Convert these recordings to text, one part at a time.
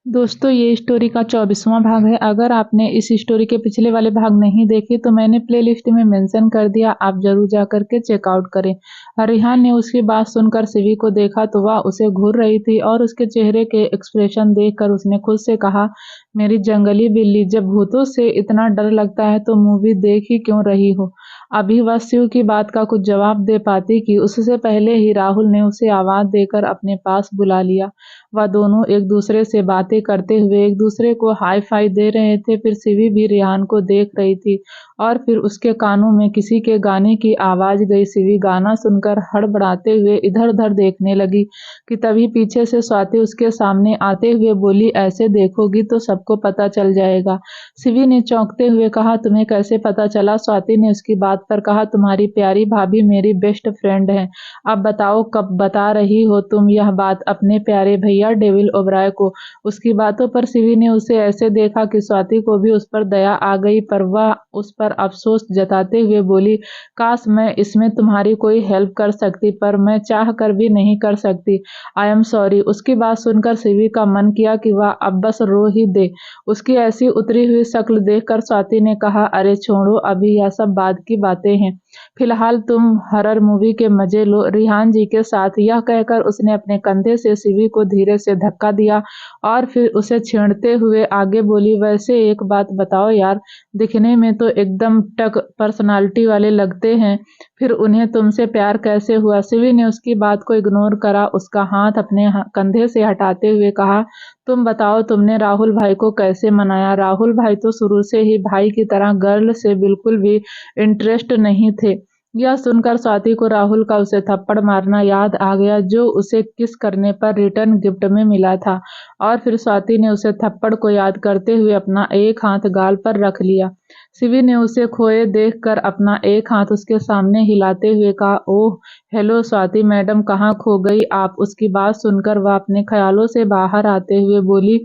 दोस्तों ये स्टोरी का 24वां भाग है। अगर आपने इस स्टोरी के पिछले वाले भाग नहीं देखे तो मैंने प्लेलिस्ट में मेंशन कर दिया, आप जरूर जाकर के चेकआउट करें। रिहान ने उसकी बात सुनकर सिवी को देखा तो वह उसे घूर रही थी और उसके चेहरे के एक्सप्रेशन देखकर उसने खुद से कहा, मेरी जंगली बिल्ली, जब भूतों से इतना डर लगता है तो मूवी देख ही क्यों रही हो। अभी वह शिव की बात का कुछ जवाब दे पाती कि उससे पहले ही राहुल ने उसे आवाज देकर अपने पास बुला लिया। वह दोनों एक दूसरे से बातें करते हुए एक दूसरे को हाई फाई दे रहे थे। फिर सिवी भी रिहान को देख रही थी और फिर उसके कानों में किसी के गाने की आवाज गई। सिवी गाना सुनकर हड़बड़ाते हुए इधर उधर देखने लगी कि तभी पीछे से स्वाति उसके सामने आते हुए बोली, ऐसे देखोगी तो सबको पता चल जाएगा। सिवी ने चौंकते हुए कहा, तुम्हें कैसे पता चला। स्वाति ने उसकी बात पर कहा, तुम्हारी प्यारी भाभी मेरी बेस्ट फ्रेंड है। अब बताओ कब बता रही हो तुम यह बात अपने प्यारे भैया डेविल ओबराय को। उसकी बातों पर सिवी ने उसे ऐसे देखा कि स्वाति को भी उस पर दया आ गई, पर वह उस पर अफसोस जताते हुए बोली, काश मैं इसमें तुम्हारी कोई हेल्प कर सकती, पर मैं चाह कर भी नहीं कर सकती। I am sorry. उसकी बात सुनकर सिवी का मन किया कि वह अब बस रो ही दे। उसकी ऐसी उतरी हुई शक्ल देखकर स्वाति ने कहा, अरे छोड़ो, अभी यह सब बाद की बातें हैं, फिलहाल तुम हॉरर मूवी के मजे लो रिहान जी के साथ। यह कहकर उसने अपने कंधे से सिवी को धीरे से धक्का दिया और फिर उसे छेड़ते हुए आगे बोली, वैसे एक बात बताओ यार, दिखने में तो एकदम टक पर्सनालिटी वाले लगते हैं, फिर उन्हें तुमसे प्यार कैसे हुआ। सिवी ने उसकी बात को इग्नोर करा, उसका हाथ अपने कंधे से हटाते हुए कहा, तुम बताओ तुमने राहुल भाई को कैसे मनाया। राहुल भाई तो शुरू से ही भाई की तरह गर्ल से बिल्कुल भी इंटरेस्ट नहीं थे। यह सुनकर स्वाति को राहुल का उसे थप्पड़ मारना याद आ गया जो उसे किस करने पर रिटर्न गिफ्ट में मिला था, और फिर स्वाति ने उसे थप्पड़ को याद करते हुए अपना एक हाथ गाल पर रख लिया। शिवी ने उसे खोए देखकर अपना एक हाथ उसके सामने हिलाते हुए कहा, ओह हेलो स्वाति मैडम, कहाँ खो गई आप। उसकी बात सुनकर वह अपने ख्यालों से बाहर आते हुए बोली,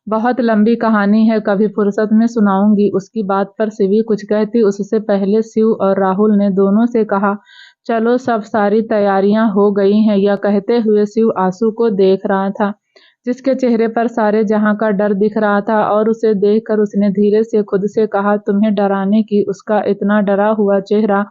बहुत लंबी कहानी है, कभी फुर्सत में सुनाऊंगी। उसकी बात पर शिवी कुछ कहती उससे पहले शिव और राहुल ने दोनों से कहा, चलो सब सारी तैयारियां हो गई हैं। यह कहते हुए शिव आंसू को देख रहा था जिसके चेहरे पर सारे जहां का डर दिख रहा था, और उसे देखकर उसने धीरे से खुद से कहा, तुम्हें डराने की उसका इतना डरा हुआ चेहरा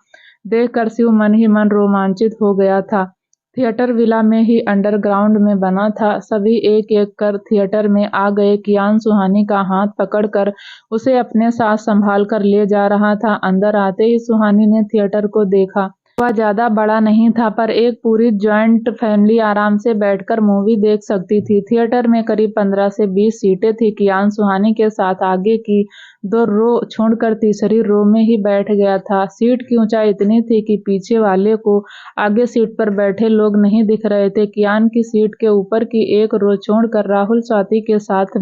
देखकर शिव मन ही मन रोमांचित हो गया था। थिएटर विला में ही अंडरग्राउंड में बना था। सभी एक एक कर थिएटर में आ गए। कियान सुहानी का हाथ पकड़कर उसे अपने साथ संभाल कर ले जा रहा था। अंदर आते ही सुहानी ने थिएटर को देखा। वह ज्यादा बड़ा नहीं था, पर एक पूरी जॉइंट फैमिली आराम से बैठकर मूवी देख सकती थी। थिएटर में करीब 15 से 20 सीटें थी। कियान सुहानी के साथ आगे की 2 रो छोड़कर तीसरी रो में ही बैठ गया था। सीट की ऊंचाई इतनी थी कि पीछे वाले को आगे सीट पर बैठे लोग नहीं दिख रहे थे। कियान की सीट के ऊपर की एक रो छोड़कर राहुल स्वाति के साथ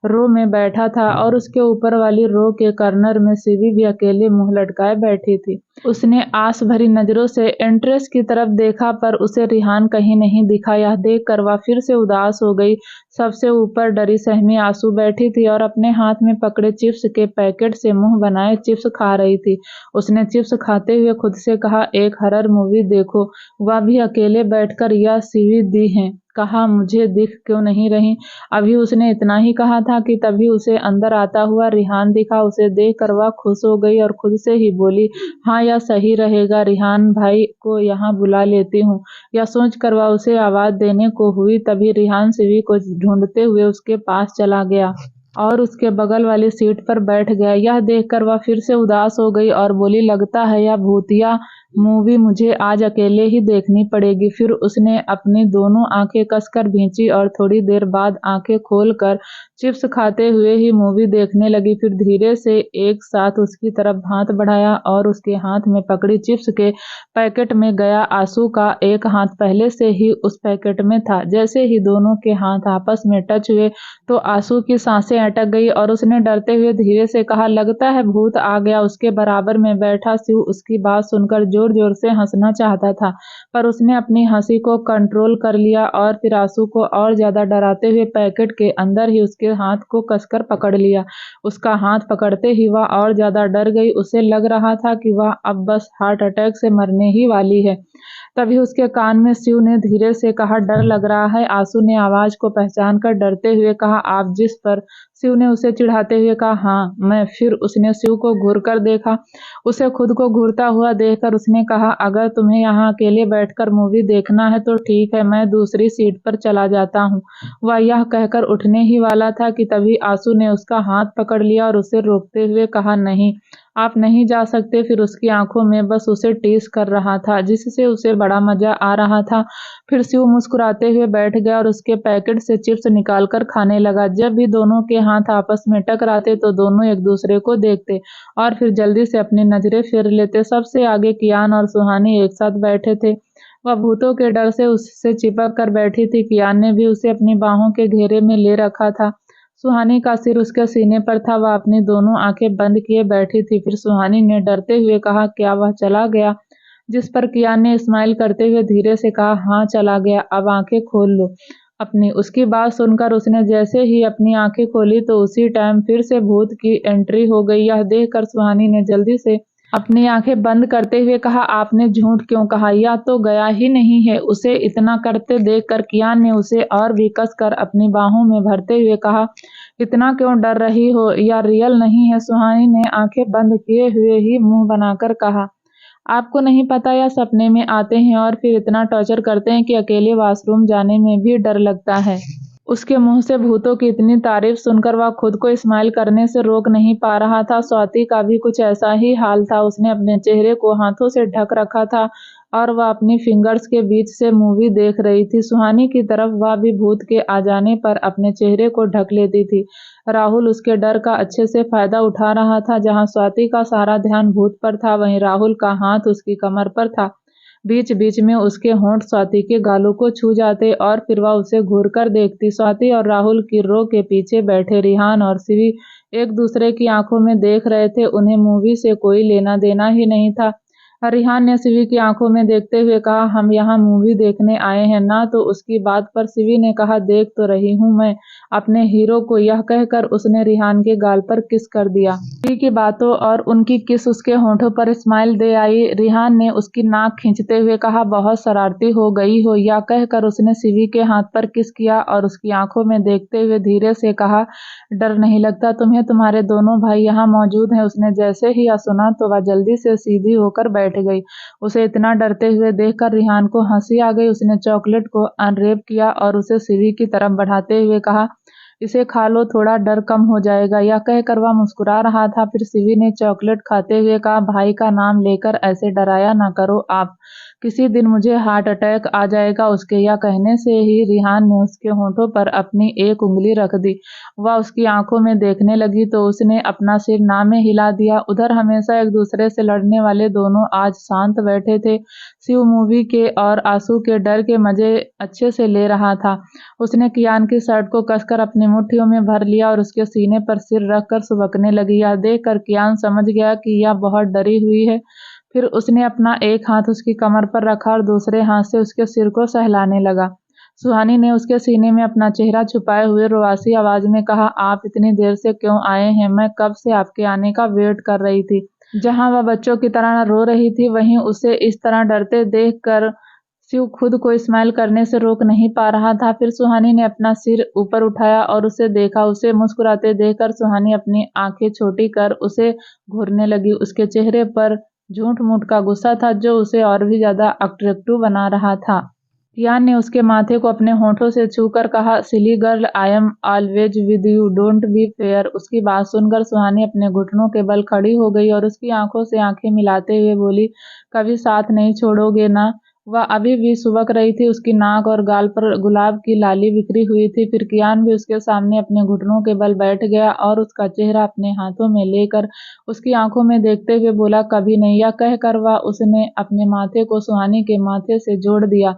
रो में बैठा था, और उसके ऊपर वाली रो के कॉर्नर में शिवी भी अकेले मुंह लटकाए बैठी थी। उसने आस भरी नजरों से एंट्रेंस की तरफ देखा, पर उसे रिहान कहीं नहीं दिखा। यह देखकर वह फिर से उदास हो गई। सबसे ऊपर डरी सहमी आंसू बैठी थी और अपने हाथ में पकड़े चिप्स के पैकेट से मुंह बनाए चिप्स खा रही थी। उसने चिप्स खाते हुए खुद से कहा, एक हॉरर मूवी देखो, वह भी अकेले बैठकर। यह सीवी दी है, कहा मुझे दिख क्यों नहीं रही। अभी उसने इतना ही कहा था कि तभी उसे अंदर आता हुआ रिहान दिखा। उसे देखकर वह खुश हो गई और खुद से ही बोली, हाँ यह सही रहेगा, रिहान भाई को यहाँ बुला लेती हूँ। यह सोचकर वह उसे आवाज देने को हुई, तभी रिहान शिवी को ढूंढते हुए उसके पास चला गया और उसके बगल वाली सीट पर बैठ गया। यह देखकर वह फिर से उदास हो गई और बोली, लगता है यह भूतिया मूवी मुझे आज अकेले ही देखनी पड़ेगी। फिर उसने अपनी दोनों आंखें कसकर भींची और थोड़ी देर बाद आंखें खोलकर चिप्स खाते हुए ही मूवी देखने लगी। फिर धीरे से एक साथ उसकी तरफ हाथ बढ़ाया और उसके हाथ में पकड़ी चिप्स के पैकेट में गया। आंसू का एक हाथ पहले से ही उस पैकेट में था। जैसे ही दोनों के हाथ आपस में टच हुए तो आंसू की सांसें अटक गई और उसने डरते हुए धीरे से कहा, लगता है भूत आ गया। उसके बराबर में बैठा शिव उसकी बात सुनकर जोर जोर से हंसना चाहता था, पर उसने अपनी हंसी को कंट्रोल कर लिया और फिर आंसू को और ज्यादा डराते हुए पैकेट के अंदर ही उसके हाथ को कसकर पकड़ लिया। उसका हाथ पकड़ते ही वह और ज्यादा डर गई। उसे लग रहा था कि वह अब बस हार्ट अटैक से मरने ही वाली है। तभी उसके कान में शिव ने धीरे से कहा, डर लग रहा है। आंसू ने आवाज को पहचान कर डरते हुए कहा, आप? जिस पर शिव ने उसे चिढ़ाते हुए कहा, हाँ मैं। फिर उसने शिव को घूर कर देखा। उसे खुद को घूरता हुआ देखकर उसने कहा, अगर तुम्हें यहाँ अकेले बैठकर मूवी देखना है तो ठीक है, मैं दूसरी सीट पर चला जाता हूँ। वह यह कहकर उठने ही वाला था कि तभी आंसू ने उसका हाथ पकड़ लिया और उसे रोकते हुए कहा, नहीं आप नहीं जा सकते। फिर उसकी आंखों में बस उसे टीस कर रहा था, जिससे उसे बड़ा मजा आ रहा था। फिर शिव मुस्कुराते हुए बैठ गया और उसके पैकेट से चिप्स निकालकर खाने लगा। जब भी दोनों के हाथ आपस में टकराते तो दोनों एक दूसरे को देखते और फिर जल्दी से अपनी नजरें फेर लेते। सबसे आगे कियान और सुहानी एक साथ बैठे थे। वह भूतों के डर से उससे चिपक कर बैठी थी। कियान ने भी उसे अपनी बाहों के घेरे में ले रखा था। सुहानी का सिर उसके सीने पर था। वह अपनी दोनों आंखें बंद किए बैठी थी। फिर सुहानी ने डरते हुए कहा, क्या वह चला गया? जिस पर कियान ने स्माइल करते हुए धीरे से कहा, हाँ चला गया, अब आंखें खोल लो अपनी। उसकी बात सुनकर उसने जैसे ही अपनी आंखें खोली तो उसी टाइम फिर से भूत की एंट्री हो गई। यह देखकर सुहानी ने जल्दी से अपनी आंखें बंद करते हुए कहा, आपने झूठ क्यों कहा? यह तो गया ही नहीं है। उसे इतना करते देखकर कियान ने उसे और भी कसकर अपनी बाहों में भरते हुए कहा, इतना क्यों डर रही हो? यह रियल नहीं है। सुहानी ने आंखें बंद किए हुए ही मुंह बनाकर कहा, आपको नहीं पता यह सपने में आते हैं और फिर इतना टॉर्चर करते हैं कि अकेले वॉशरूम जाने में भी डर लगता है। उसके मुंह से भूतों की इतनी तारीफ सुनकर वह खुद को स्माइल करने से रोक नहीं पा रहा था। स्वाति का भी कुछ ऐसा ही हाल था। उसने अपने चेहरे को हाथों से ढक रखा था और वह अपनी फिंगर्स के बीच से मूवी देख रही थी। सुहानी की तरफ वह भी भूत के आ जाने पर अपने चेहरे को ढक लेती थी। राहुल उसके डर का अच्छे से फायदा उठा रहा था। जहां स्वाति का सारा ध्यान भूत पर था, वहीं राहुल का हाथ उसकी कमर पर था। बीच बीच में उसके होंठ स्वाति के गालों को छू जाते और फिर वह उसे घूर कर देखती। स्वाति और राहुल की रो के पीछे बैठे रिहान और सिवी एक दूसरे की आंखों में देख रहे थे। उन्हें मूवी से कोई लेना देना ही नहीं था। रिहान ने सिवी की आंखों में देखते हुए कहा, हम यहाँ मूवी देखने आए हैं ना? तो उसकी बात पर सिवी ने कहा, देख तो रही हूँ मैं अपने हीरो को। यह कहकर उसने रिहान के गाल पर किस कर दिया। सिवी की बातों और उनकी किस उसके होंठों पर स्माइल दे आई। रिहान ने उसकी नाक खींचते हुए कहा, बहुत शरारती हो गई हो। यह कहकर उसने सिवी के हाथ पर किस किया और उसकी आंखों में देखते हुए धीरे से कहा, डर नहीं लगता तुम्हें? तुम्हारे दोनों भाई यहाँ मौजूद हैं। उसने जैसे ही यह सुना तो वह जल्दी से सीधी होकर बैठ गई। उसे इतना डरते हुए देखकर रिहान को हंसी आ गई। उसने चॉकलेट को अनरैप किया और उसे सिवी की तरफ बढ़ाते हुए कहा, इसे खा लो, थोड़ा डर कम हो जाएगा। यह कहकर वह मुस्कुरा रहा था। फिर सिवी ने चॉकलेट खाते हुए कहा, भाई का नाम लेकर ऐसे डराया ना करो आप, किसी दिन मुझे हार्ट अटैक आ जाएगा। उसके यह कहने से ही रिहान ने उसके होंठों पर अपनी एक उंगली रख दी। वह उसकी आंखों में देखने लगी तो उसने अपना सिर ना में हिला दिया। उधर हमेशा एक दूसरे से लड़ने वाले दोनों आज शांत बैठे थे। शिव मूवी के और आंसू के डर के मजे अच्छे से ले रहा था। उसने कियान की शर्ट को कसकर अपनी मुट्ठियों में भर लिया और उसके सीने पर सिर रखकर सुबकने लगी। यह देखकर कियान समझ गया कि यह बहुत डरी हुई है। फिर उसने अपना एक हाथ उसकी कमर पर रखा और दूसरे हाथ से उसके सिर को सहलाने लगा। सुहानी ने उसके सीने में अपना चेहरा छुपाए हुए रुआसी आवाज में कहा, आप इतनी देर से क्यों आए हैं? मैं कब से आपके आने का वेट कर रही थी। जहां वह बच्चों की तरह रो रही थी, वहीं उसे इस तरह डरते देखकर शिव खुद को स्माइल करने से रोक नहीं पा रहा था। फिर सुहानी ने अपना सिर ऊपर उठाया और उसे देखा। उसे मुस्कुराते देखकर सुहानी अपनी आंखें छोटी कर उसे घूरने लगी। उसके चेहरे पर झूठ मूठ का गुस्सा था जो उसे और भी ज्यादा अट्रैक्टिव बना रहा था। कियान ने उसके माथे को अपने होठों से छूकर कहा, silly girl, I am always with you, don't be fair. उसकी बात सुनकर सुहानी अपने घुटनों के बल खड़ी हो गई और उसकी आंखों से आंखें मिलाते हुए बोली, कभी साथ नहीं छोड़ोगे ना? वह अभी भी सुबक रही थी। उसकी नाक और गाल पर गुलाब की लाली बिखरी हुई थी। फिर कियान भी उसके सामने अपने घुटनों के बल बैठ गया और उसका चेहरा अपने हाथों में लेकर उसकी आंखों में देखते हुए बोला, कभी नहीं। यह कहकर वह उसने अपने माथे को सुहानी के माथे से जोड़ दिया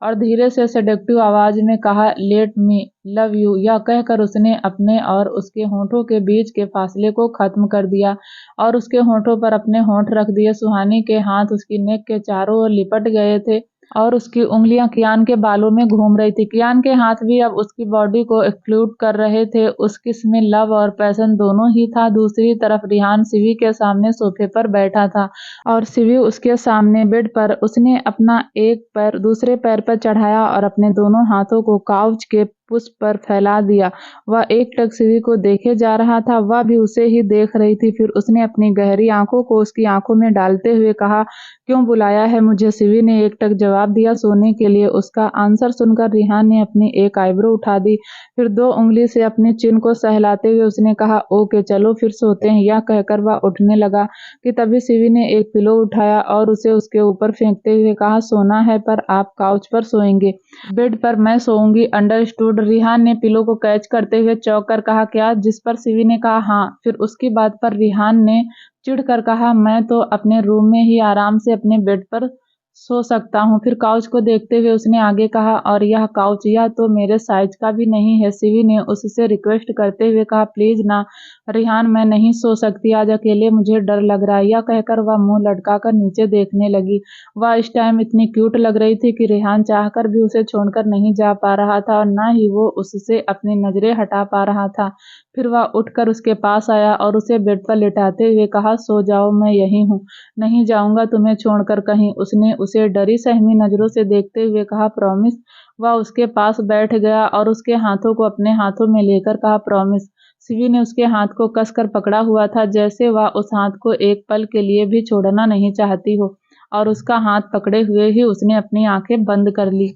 और धीरे से सेडक्टिव आवाज में कहा, लेट मी लव यू। यह कहकर उसने अपने और उसके होठों के बीच के फासले को खत्म कर दिया और उसके होठों पर अपने होठ रख दिए। सुहानी के हाथ उसकी नेक के चारों ओर लिपट गए थे और उसकी उंगलियां कियान के बालों में घूम रही थी। कियान के हाथ भी अब उसकी बॉडी को एक्सक्लूड कर रहे थे। उस किस में लव और पैशन दोनों ही था। दूसरी तरफ रिहान सिवी के सामने सोफे पर बैठा था और सिवी उसके सामने बेड पर। उसने अपना एक पैर दूसरे पैर पर चढ़ाया और अपने दोनों हाथों को काउच के पुष्प पर फैला दिया। वह एकटक सिवी को देखे जा रहा था, वह भी उसे ही देख रही थी। फिर उसने अपनी गहरी आंखों को उसकी आंखों में डालते हुए कहा, क्यों बुलाया है मुझे? सिवी ने एकटक जवाब दिया, सोने के लिए। उसका आंसर सुनकर रिहान ने अपनी एक आईब्रो उठा दी। फिर 2 उंगली से अपने चिन को सहलाते हुए उसने कहा, ओके चलो फिर सोते हैं। यह कहकर वह उठने लगा कि तभी सिवी ने एक पिलो उठाया और उसे उसके ऊपर फेंकते हुए कहा, सोना है पर आप काउच पर सोएंगे, बेड पर मैं सोऊंगी। अंडरस्टूड। रिहान ने पिलो को कैच करते हुए चौंक कर कहा, क्या? जिस पर सिवी ने कहा, हाँ। फिर उसकी बात पर रिहान ने चिढ़कर कहा, मैं तो अपने रूम में ही आराम से अपने बेड पर सो सकता हूँ। फिर काउच को देखते हुए उसने आगे कहा, और यह काउच यह तो मेरे साइज का भी नहीं है। सिवी ने उससे रिक्वेस्ट करते हुए कहा, प्लीज ना रिहान, मैं नहीं सो सकती आज अकेले, मुझे डर लग रहा है। यह कहकर वह मुंह लटकाकर नीचे देखने लगी। वह इस टाइम इतनी क्यूट लग रही थी कि रिहान चाहकर भी उसे छोड़कर नहीं जा पा रहा था और न ही वो उससे अपनी नजरें हटा पा रहा था। फिर वह उठकर उसके पास आया और उसे बेड पर लिटाते हुए कहा, सो जाओ, मैं यही हूँ, नहीं जाऊंगा तुम्हें छोड़कर कहीं। उसने उसे डरी सहमी नजरों से देखते हुए कहा, प्रॉमिस। वह उसके पास बैठ गया और उसके हाथों को अपने हाथों में लेकर कहा, प्रॉमिस। सिवी ने उसके हाथ को कसकर पकड़ा हुआ था, जैसे वह उस हाथ को एक पल के लिए भी छोड़ना नहीं चाहती हो, और उसका हाथ पकड़े हुए ही उसने अपनी आंखें बंद कर ली।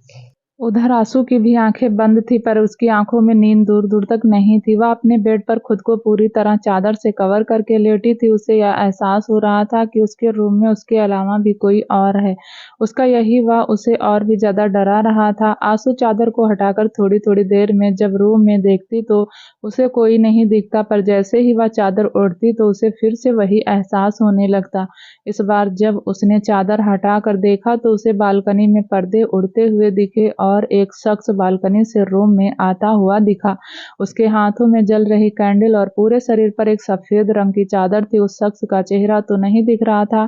उधर आंसू की भी आंखें बंद थी, पर उसकी आंखों में नींद दूर दूर तक नहीं थी। वह अपने बेड पर खुद को पूरी तरह चादर से कवर करके लेटी थी। उसे यह एहसास हो रहा था कि उसके रूम में उसके अलावा भी कोई और है। उसका यही वह उसे और भी ज्यादा डरा रहा था। आंसू चादर को हटाकर थोड़ी थोड़ी देर में जब रूम में देखती तो उसे कोई नहीं दिखता, पर जैसे ही वह चादर ओढ़ती तो उसे फिर से वही एहसास होने लगता। इस बार जब उसने चादर हटा कर देखा तो उसे बालकनी में पर्दे उड़ते हुए दिखे और एक शख्स बालकनी से रूम में आता हुआ दिखा। उसके हाथों में जल रही कैंडल और पूरे शरीर पर एक सफेद रंग की चादर थी। उस शख्स का चेहरा तो नहीं दिख रहा था,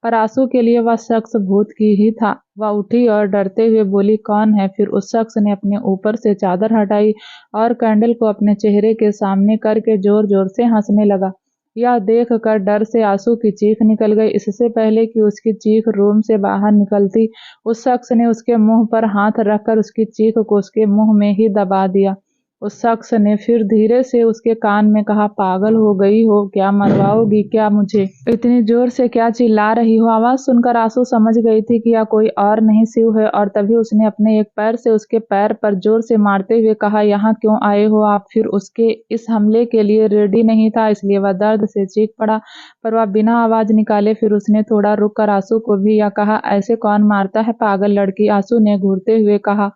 पर आंसू के लिए वह शख्स भूत की ही था। वह उठी और डरते हुए बोली, कौन है? फिर उस शख्स ने अपने ऊपर से चादर हटाई और कैंडल को अपने चेहरे के सामने करके जोर जोर से हंसने लगा। यह देख कर डर से आंसू की चीख निकल गई। इससे पहले कि उसकी चीख रूम से बाहर निकलती, उस शख्स ने उसके मुंह पर हाथ रखकर उसकी चीख को उसके मुंह में ही दबा दिया। उस शख्स ने फिर धीरे से उसके कान में कहा, पागल हो गई हो क्या? मरवाओगी क्या मुझे? इतनी जोर से क्या चिल्ला रही हो? आवाज सुनकर आंसू समझ गई थी कि यह कोई और नहीं शिव है, और तभी उसने अपने एक पैर से उसके पैर पर जोर से मारते हुए कहा, यहाँ क्यों आए हो आप? फिर उसके इस हमले के लिए रेडी नहीं था, इसलिए वह दर्द से चीख पड़ा, पर वह बिना आवाज निकाले। फिर उसने थोड़ा रुक कर आंसू को भी यह कहा, ऐसे कौन मारता है पागल लड़की? आंसू ने घूरते हुए कहा,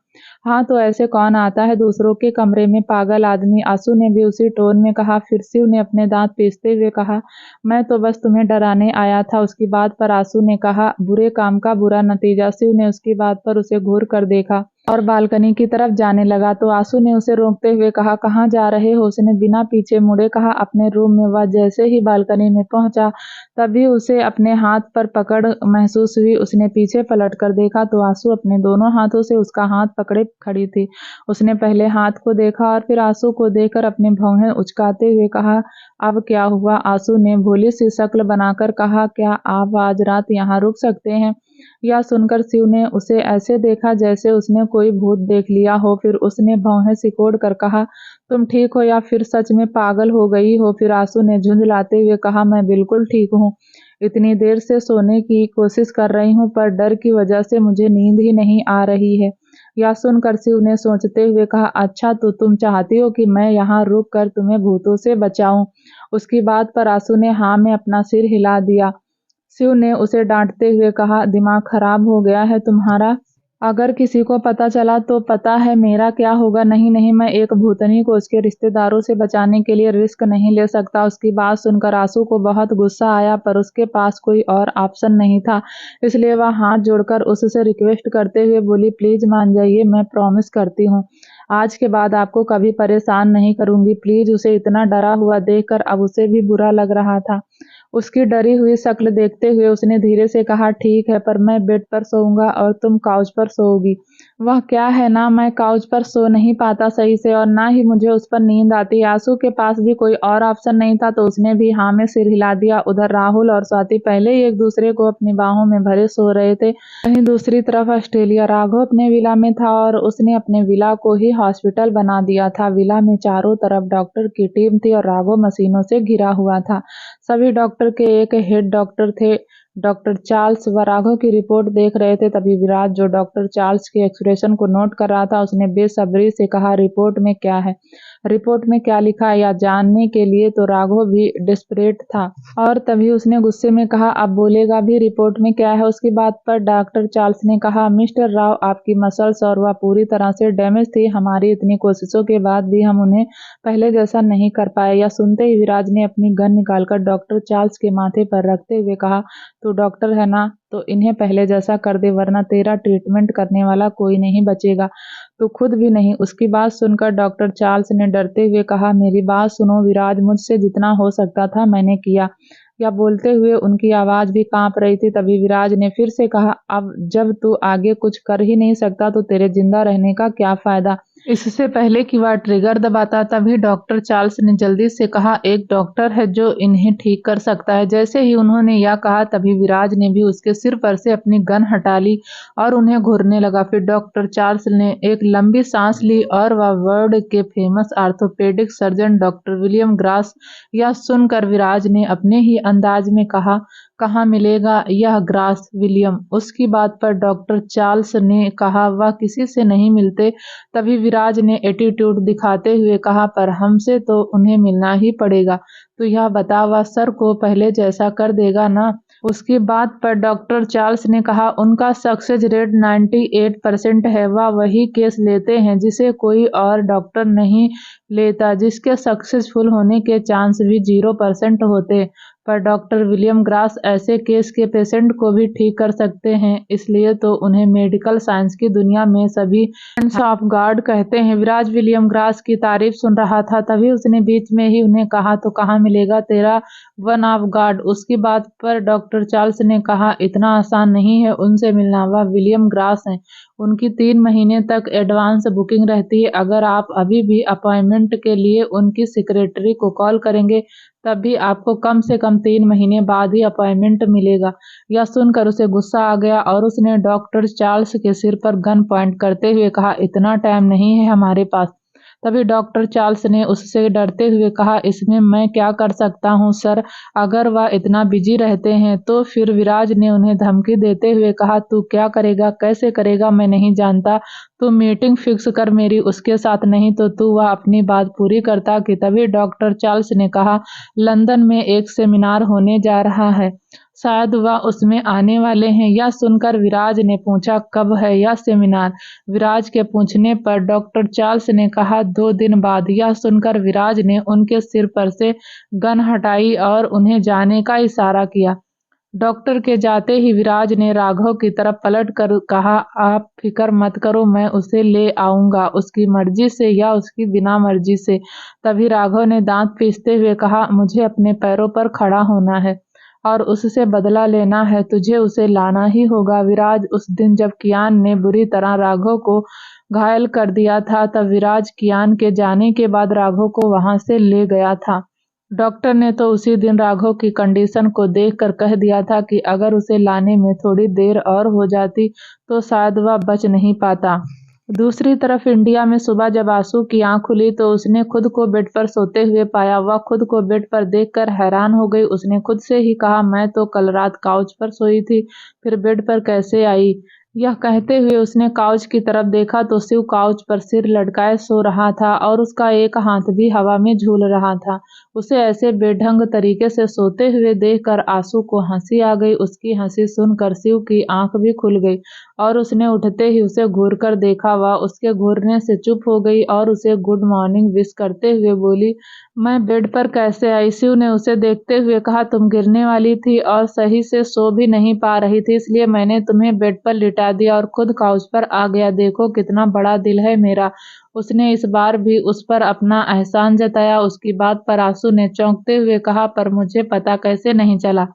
हाँ तो ऐसे कौन आता है दूसरों के कमरे में पागल आदमी? आंसू ने भी उसी टोन में कहा। फिर शिव ने अपने दांत पीसते हुए कहा, मैं तो बस तुम्हें डराने आया था। उसकी बात पर आंसू ने कहा, बुरे काम का बुरा नतीजा। शिव ने उसकी बात पर उसे घूर कर देखा और बालकनी की तरफ जाने लगा तो आंसू ने उसे रोकते हुए कहा, कहाँ जा रहे हो? उसने बिना पीछे मुड़े कहा, अपने रूम में। वह जैसे ही बालकनी में पहुंचा तभी उसे अपने हाथ पर पकड़ महसूस हुई। उसने पीछे पलट कर देखा तो आंसू अपने दोनों हाथों से उसका हाथ पकड़े खड़ी थी। उसने पहले हाथ को देखा और फिर आंसू को देखकर अपने भौहें उचकाते हुए कहा, अब क्या हुआ? आंसू ने भोली सी शक्ल बनाकर कहा, क्या आप आज रात यहाँ रुक सकते हैं? यह सुनकर शिव ने उसे ऐसे देखा जैसे उसने कोई भूत देख लिया हो। फिर उसने भौहें सिकोड़ कर कहा, तुम ठीक हो या फिर सच में पागल हो गई हो? फिर आंसू ने झुंझलाते हुए कहा, मैं बिल्कुल ठीक हूँ। इतनी देर से सोने की कोशिश कर रही हूँ, पर डर की वजह से मुझे नींद ही नहीं आ रही है। यह सुनकर शिव ने सोचते हुए कहा, अच्छा तो तुम चाहती हो कि मैं यहाँ रुक कर तुम्हें भूतों से बचाऊं? उसकी बात पर आंसू ने हाँ में अपना सिर हिला दिया। शिव ने उसे डांटते हुए कहा, दिमाग खराब हो गया है तुम्हारा? अगर किसी को पता चला तो पता है मेरा क्या होगा। नहीं नहीं, मैं एक भूतनी को उसके रिश्तेदारों से बचाने के लिए रिस्क नहीं ले सकता। उसकी बात सुनकर आंसू को बहुत गुस्सा आया, पर उसके पास कोई और ऑप्शन नहीं था, इसलिए वह हाथ जोड़कर उससे रिक्वेस्ट करते हुए बोली, प्लीज मान जाइए, मैं प्रॉमिस करती हूँ आज के बाद आपको कभी परेशान नहीं करूंगी, प्लीज। उसे इतना डरा हुआ देखकर अब उसे भी बुरा लग रहा था। उसकी डरी हुई शक्ल देखते हुए उसने धीरे से कहा, ठीक है, पर मैं बेड पर सोऊंगा और तुम काउच पर सोओगी। वह क्या है ना, मैं काउच पर सो नहीं पाता सही से, और ना ही मुझे उस पर नींद आती। आंसू के पास भी कोई और ऑप्शन नहीं था, तो उसने भी हाँ में सिर हिला दिया। उधर राहुल और स्वाति पहले ही एक दूसरे को अपनी बाहों में भरे सो रहे थे। वहीं दूसरी तरफ ऑस्ट्रेलिया, राघव अपने विला में था और उसने अपने विला को ही हॉस्पिटल बना दिया था। विला में चारों तरफ डॉक्टर की टीम थी और राघव मशीनों से घिरा हुआ था। सभी डॉक्टर के एक हेड डॉक्टर थे, डॉक्टर चार्ल्स। वह राघव की रिपोर्ट देख रहे थे, तभी विराज, जो डॉक्टर चार्ल्स के एक्सप्रेशन को नोट कर रहा था, उसने बेसब्री से कहा, रिपोर्ट में क्या है, रिपोर्ट में क्या लिखा है, या जानने के लिए तो राघव भी डिस्परेट था। और तभी उसने गुस्से में कहा, अब बोलेगा भी रिपोर्ट में क्या है। उसकी बात पर डॉक्टर चार्ल्स ने कहा, मिस्टर राव, आपकी मसल्स और वह पूरी तरह से डैमेज थी। हमारी इतनी कोशिशों के बाद भी हम उन्हें पहले जैसा नहीं कर पाए। यह सुनते ही विराज ने अपनी गन निकालकर डॉक्टर चार्ल्स के माथे पर रखते हुए कहा, तू डॉक्टर है ना, तो इन्हें पहले जैसा कर दे, वरना तेरा ट्रीटमेंट करने वाला कोई नहीं बचेगा, तू खुद भी नहीं। उसकी बात सुनकर डॉक्टर चार्ल्स ने डरते हुए कहा, मेरी बात सुनो विराज, मुझसे जितना हो सकता था मैंने किया। या बोलते हुए उनकी आवाज भी कांप रही थी। तभी विराज ने फिर से कहा, अब जब तू आगे कुछ कर ही नहीं सकता तो तेरे जिंदा रहने का क्या फायदा। इससे पहले कि वह ट्रिगर दबाता, तभी डॉक्टर चार्ल्स ने जल्दी से कहा, एक डॉक्टर है जो इन्हें ठीक कर सकता है। जैसे ही उन्होंने यह कहा, तभी विराज ने भी उसके सिर पर से अपनी गन हटा ली और उन्हें घूरने लगा। फिर डॉक्टर चार्ल्स ने एक लंबी सांस ली और वह वर्ल्ड के famous orthopaedic surgeon doctor William grass. यह सुनकर विराज ने अपने ही अंदाज में कहा, कहाँ मिलेगा यह ग्रास विलियम। उसकी बात पर डॉक्टर चार्ल्स ने कहा, वह किसी से नहीं मिलते। तभी विराज ने एटीट्यूड दिखाते हुए कहा, पर हमसे तो उन्हें मिलना ही पड़ेगा। तो यह बता, वह सर को पहले जैसा कर देगा ना। उसकी बात पर डॉक्टर चार्ल्स ने कहा, उनका सक्सेस रेट 98% है। वह वही केस लेते हैं जिसे कोई और डॉक्टर नहीं लेता, जिसके सक्सेसफुल होने के चांस भी 0% होते। पर डॉक्टर विलियम ग्रास ऐसे केस के पेशेंट को भी ठीक कर सकते हैं, इसलिए तो उन्हें मेडिकल साइंस की दुनिया में सभी हैंड्स ऑफ गॉड कहते हैं। विराज विलियम ग्रास की तारीफ सुन रहा था, तभी उसने बीच में ही उन्हें कहा, तो कहाँ मिलेगा तेरा वन ऑफ गॉड। उसकी बात पर डॉक्टर चार्ल्स ने कहा, इतना आसान नहीं है उनसे मिलना, वह विलियम ग्रास हैं। उनकी 3 महीने तक एडवांस बुकिंग रहती है। अगर आप अभी भी अपॉइंटमेंट के लिए उनकी सेक्रेटरी को कॉल करेंगे, तब भी आपको कम से कम 3 महीने बाद ही अपॉइंटमेंट मिलेगा। यह सुनकर उसे गुस्सा आ गया और उसने डॉक्टर चार्ल्स के सिर पर गन पॉइंट करते हुए कहा, इतना टाइम नहीं है हमारे पास। तभी डॉक्टर चार्ल्स ने उससे डरते हुए कहा, इसमें मैं क्या कर सकता हूँ सर, अगर वह इतना बिजी रहते हैं तो। फिर विराज ने उन्हें धमकी देते हुए कहा, तू क्या करेगा, कैसे करेगा, मैं नहीं जानता, तू मीटिंग फिक्स कर मेरी उसके साथ, नहीं तो तू वह अपनी बात पूरी करता कि। तभी डॉक्टर चार्ल्स ने कहा, लंदन में एक सेमिनार होने जा रहा है, शायद वह उसमें आने वाले हैं। यह सुनकर विराज ने पूछा, कब है यह सेमिनार। विराज के पूछने पर डॉक्टर चार्ल्स ने कहा, 2 दिन बाद। यह सुनकर विराज ने उनके सिर पर से गन हटाई और उन्हें जाने का इशारा किया। डॉक्टर के जाते ही विराज ने राघव की तरफ पलट कर कहा, आप फिक्र मत करो, मैं उसे ले आऊंगा, उसकी मर्जी से या उसकी बिना मर्जी से। तभी राघव ने दांत पीसते हुए कहा, मुझे अपने पैरों पर खड़ा होना है और उससे बदला लेना है, तुझे उसे लाना ही होगा। विराज, उस दिन जब कियान ने बुरी तरह राघव को घायल कर दिया था, तब विराज कियान के जाने के बाद राघव को वहां से ले गया था। डॉक्टर ने तो उसी दिन राघव की कंडीशन को देखकर कह दिया था कि अगर उसे लाने में थोड़ी देर और हो जाती तो शायद वह बच नहीं पाता। दूसरी तरफ इंडिया में सुबह जब आंसू की आंख खुली तो उसने खुद को बेड पर सोते हुए पाया। वह खुद को बेड पर देखकर हैरान हो गई। उसने खुद से ही कहा, मैं तो कल रात काउच पर सोई थी, फिर बेड पर कैसे आई। यह कहते हुए उसने काउच की तरफ देखा तो शिव काउच पर सिर लटकाए सो रहा था और उसका एक हाथ भी हवा में झूल रहा था। उसे ऐसे बेढंग तरीके से सोते हुए देखकर आंसू को हंसी आ गई। उसकी हंसी सुनकर शिव की आंख भी खुल गई और उसने उठते ही उसे घूरकर देखा। वह उसके घूरने से चुप हो गई और उसे गुड मॉर्निंग विश करते हुए बोली, मैं बेड पर कैसे आई? शिव ने उसे देखते हुए कहा, तुम गिरने वाली थी और सही से सो भी नहीं पा रही थी, इसलिए मैंने तुम्हें बेड पर लिटा दिया और खुद काउच पर आ गया। देखो कितना बड़ा दिल है मेरा। उसने इस बार भी उस पर अपना एहसान जताया। उसकी बात पर आंसू ने चौंकते हुए कहा, पर मुझे पता कैसे नहीं चला?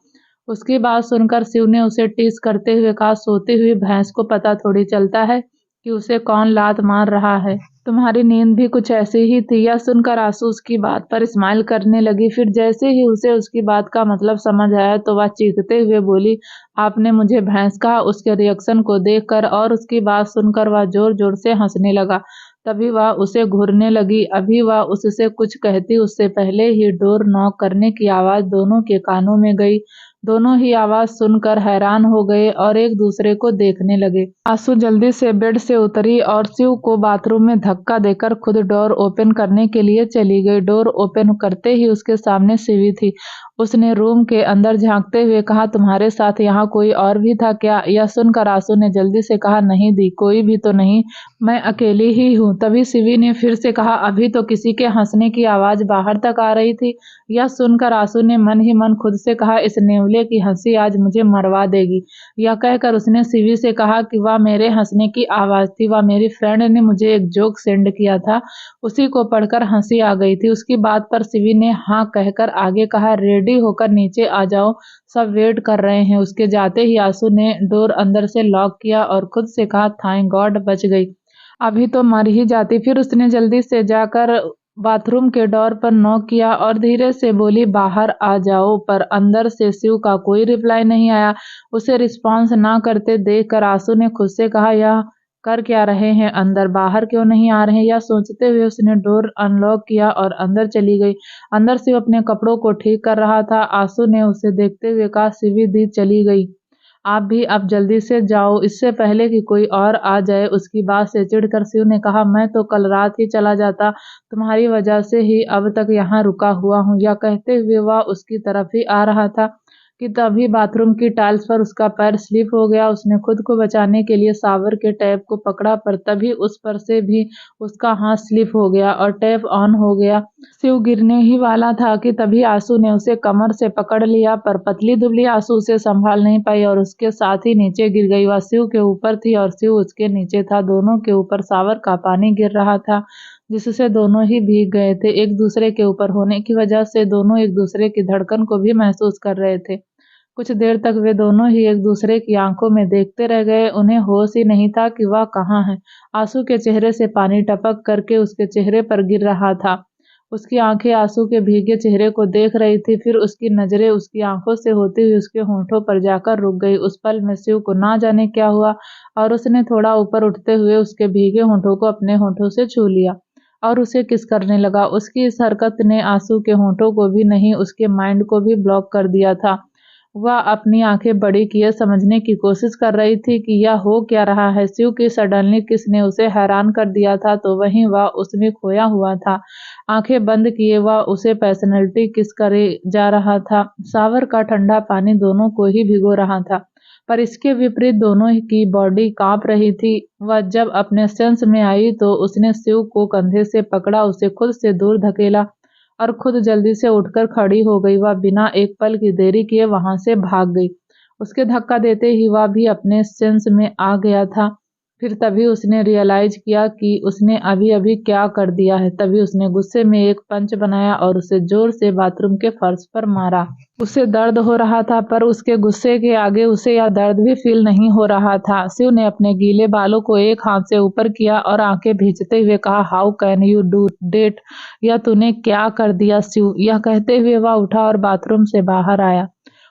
उसकी बात सुनकर शिव ने उसे टीस करते हुए कहा, सोती हुई भैंस को पता थोड़ी चलता है कि उसे कौन लात मार रहा है। तुम्हारी नींद भी कुछ ऐसी ही थी। यह सुनकर आंसू उसकी बात पर स्माइल करने लगी। फिर जैसे ही उसे उसकी बात का मतलब समझ आया तो वह चीखते हुए बोली, आपने मुझे भैंस कहा? उसके रिएक्शन को देखकर और उसकी बात सुनकर वह जोर जोर से हंसने लगा। तभी वह उसे घूरने लगी। अभी वह उससे कुछ कहती उससे पहले ही डोर नॉक करने की आवाज दोनों के कानों में गई। दोनों ही आवाज सुनकर हैरान हो गए और एक दूसरे को देखने लगे। आंसू जल्दी से बेड से उतरी और शिव को बाथरूम में धक्का देकर खुद डोर ओपन करने के लिए चली गई। डोर ओपन करते ही उसके सामने शिवी थी। उसने रूम के अंदर झांकते हुए कहा, तुम्हारे साथ यहाँ कोई और भी था क्या? यह सुनकर आंसू ने जल्दी से कहा, नहीं दी, कोई भी तो नहीं, मैं अकेली ही हूँ। तभी शिवी ने फिर से कहा, अभी तो किसी के हंसने की आवाज बाहर तक आ रही थी। यह सुनकर आंसू ने मन ही मन खुद से कहा, इस नेवले की हंसी आज मुझे मरवा देगी। यह कहकर उसने शिवी से कहा कि वह मेरे हंसने की आवाज थी, वह मेरी फ्रेंड ने मुझे एक जोक सेंड किया था, उसी को पढ़कर हंसी आ गई थी। उसकी बात पर शिवी ने हाँ कहकर आगे कहा, रेडी होकर नीचे आ जाओ, सब वेट कर रहे हैं। उसके जाते ही आंसू ने डोर अंदर से लॉक किया और खुद से कहा, थैंक गॉड बच गई, अभी तो मर ही जाती। फिर उसने जल्दी से जाकर बाथरूम के डोर पर नॉक किया और धीरे से बोली, बाहर आ जाओ, पर अंदर से शिव का कोई रिप्लाई नहीं आया। उसे रिस्पॉन्स ना करते देखकर आंसू ने खुद से कहा, यह कर क्या रहे हैं अंदर, बाहर क्यों नहीं आ रहे? यह सोचते हुए उसने डोर अनलॉक किया और अंदर चली गई। अंदर शिव अपने कपड़ों को ठीक कर रहा था। आंसू ने उसे देखते हुए कहा, शिवी दी चली गई, आप भी अब जल्दी से जाओ, इससे पहले कि कोई और आ जाए। उसकी बात से चिढ़कर शिव ने कहा, मैं तो कल रात ही चला जाता, तुम्हारी वजह से ही अब तक यहाँ रुका हुआ हूँ। यह कहते हुए वह उसकी तरफ ही आ रहा था कि तभी बाथरूम की टाइल्स पर उसका पैर स्लिप हो गया। उसने खुद को बचाने के लिए शावर के टैप को पकड़ा, पर तभी उस पर से भी उसका हाथ स्लिप हो गया और टैप ऑन हो गया। शिव गिरने ही वाला था कि तभी आंसू ने उसे कमर से पकड़ लिया, पर पतली दुबली आंसू उसे संभाल नहीं पाई और उसके साथ ही नीचे गिर गई। वह शिव के ऊपर थी और शिव उसके नीचे था। दोनों के ऊपर शावर का पानी गिर रहा था, जिससे दोनों ही भीग गए थे। एक दूसरे के ऊपर होने की वजह से दोनों एक दूसरे की धड़कन को भी महसूस कर रहे थे। कुछ देर तक वे दोनों ही एक दूसरे की आंखों में देखते रह गए। उन्हें होश ही नहीं था कि वह कहाँ है। आंसू के चेहरे से पानी टपक करके उसके चेहरे पर गिर रहा था। उसकी आंखें आंसू के भीगे चेहरे को देख रही थी। फिर उसकी नजरें उसकी आंखों से होती हुई उसके होंठों पर जाकर रुक गई। उस पल में शिव को ना जाने क्या हुआ और उसने थोड़ा ऊपर उठते हुए उसके भीगे होंठों को अपने होंठों से छू लिया और उसे किस करने लगा। उसकी इस हरकत ने आंसू के होंठों को भी नहीं, उसके माइंड को भी ब्लॉक कर दिया था। वह अपनी आंखें बड़ी किए समझने की कोशिश कर रही थी कि यह हो क्या रहा है। शिव की सडनली किस ने उसे हैरान कर दिया था, तो वहीं वह उसमें खोया हुआ था। आंखें बंद किए वह उसे पैशनेटली किस करे जा रहा था। शावर का ठंडा पानी दोनों को ही भिगो रहा था, पर इसके विपरीत दोनों की बॉडी कांप रही थी। वह जब अपने सेंस में आई तो उसने शिव को कंधे से पकड़ा, उसे खुद से दूर धकेला और खुद जल्दी से उठकर खड़ी हो गई। वह बिना एक पल की देरी किए वहां से भाग गई। उसके धक्का देते ही वह भी अपने सेंस में आ गया था। फिर तभी उसने रियलाइज किया कि उसने अभी अभी क्या कर दिया है। तभी उसने गुस्से में एक पंच बनाया और उसे जोर से बाथरूम के फर्श पर मारा। उसे दर्द हो रहा था, पर उसके गुस्से के आगे उसे यह दर्द भी फील नहीं हो रहा था। शिव ने अपने गीले बालों को एक हाथ से ऊपर किया और आंखें भींचते हुए कहा, how can you do that, यह तूने क्या कर दिया शिव? यह कहते हुए वह उठा और बाथरूम से बाहर आया।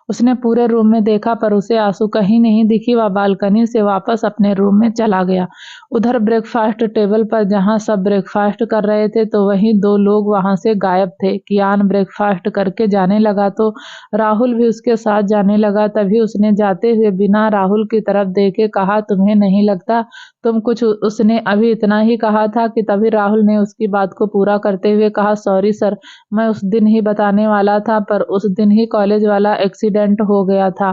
उसने पूरे रूम में देखा, पर उसे आंसू कहीं नहीं दिखी। वह बालकनी से वापस अपने रूम में चला गया। उधर ब्रेकफास्ट टेबल पर जहां सब ब्रेकफास्ट कर रहे थे, तो वहीं दो लोग वहां से गायब थे। कियान ब्रेकफास्ट करके जाने लगा तो राहुल भी उसके साथ जाने लगा। तभी उसने जाते हुए बिना राहुल की तरफ देखे कहा, तुम्हें नहीं लगता तुम कुछ? उसने अभी इतना ही कहा था कि तभी राहुल ने उसकी बात को पूरा करते हुए कहा, सॉरी सर, मैं उस दिन ही बताने वाला था, पर उस दिन ही कॉलेज वाला एक्सीडेंट हो गया था।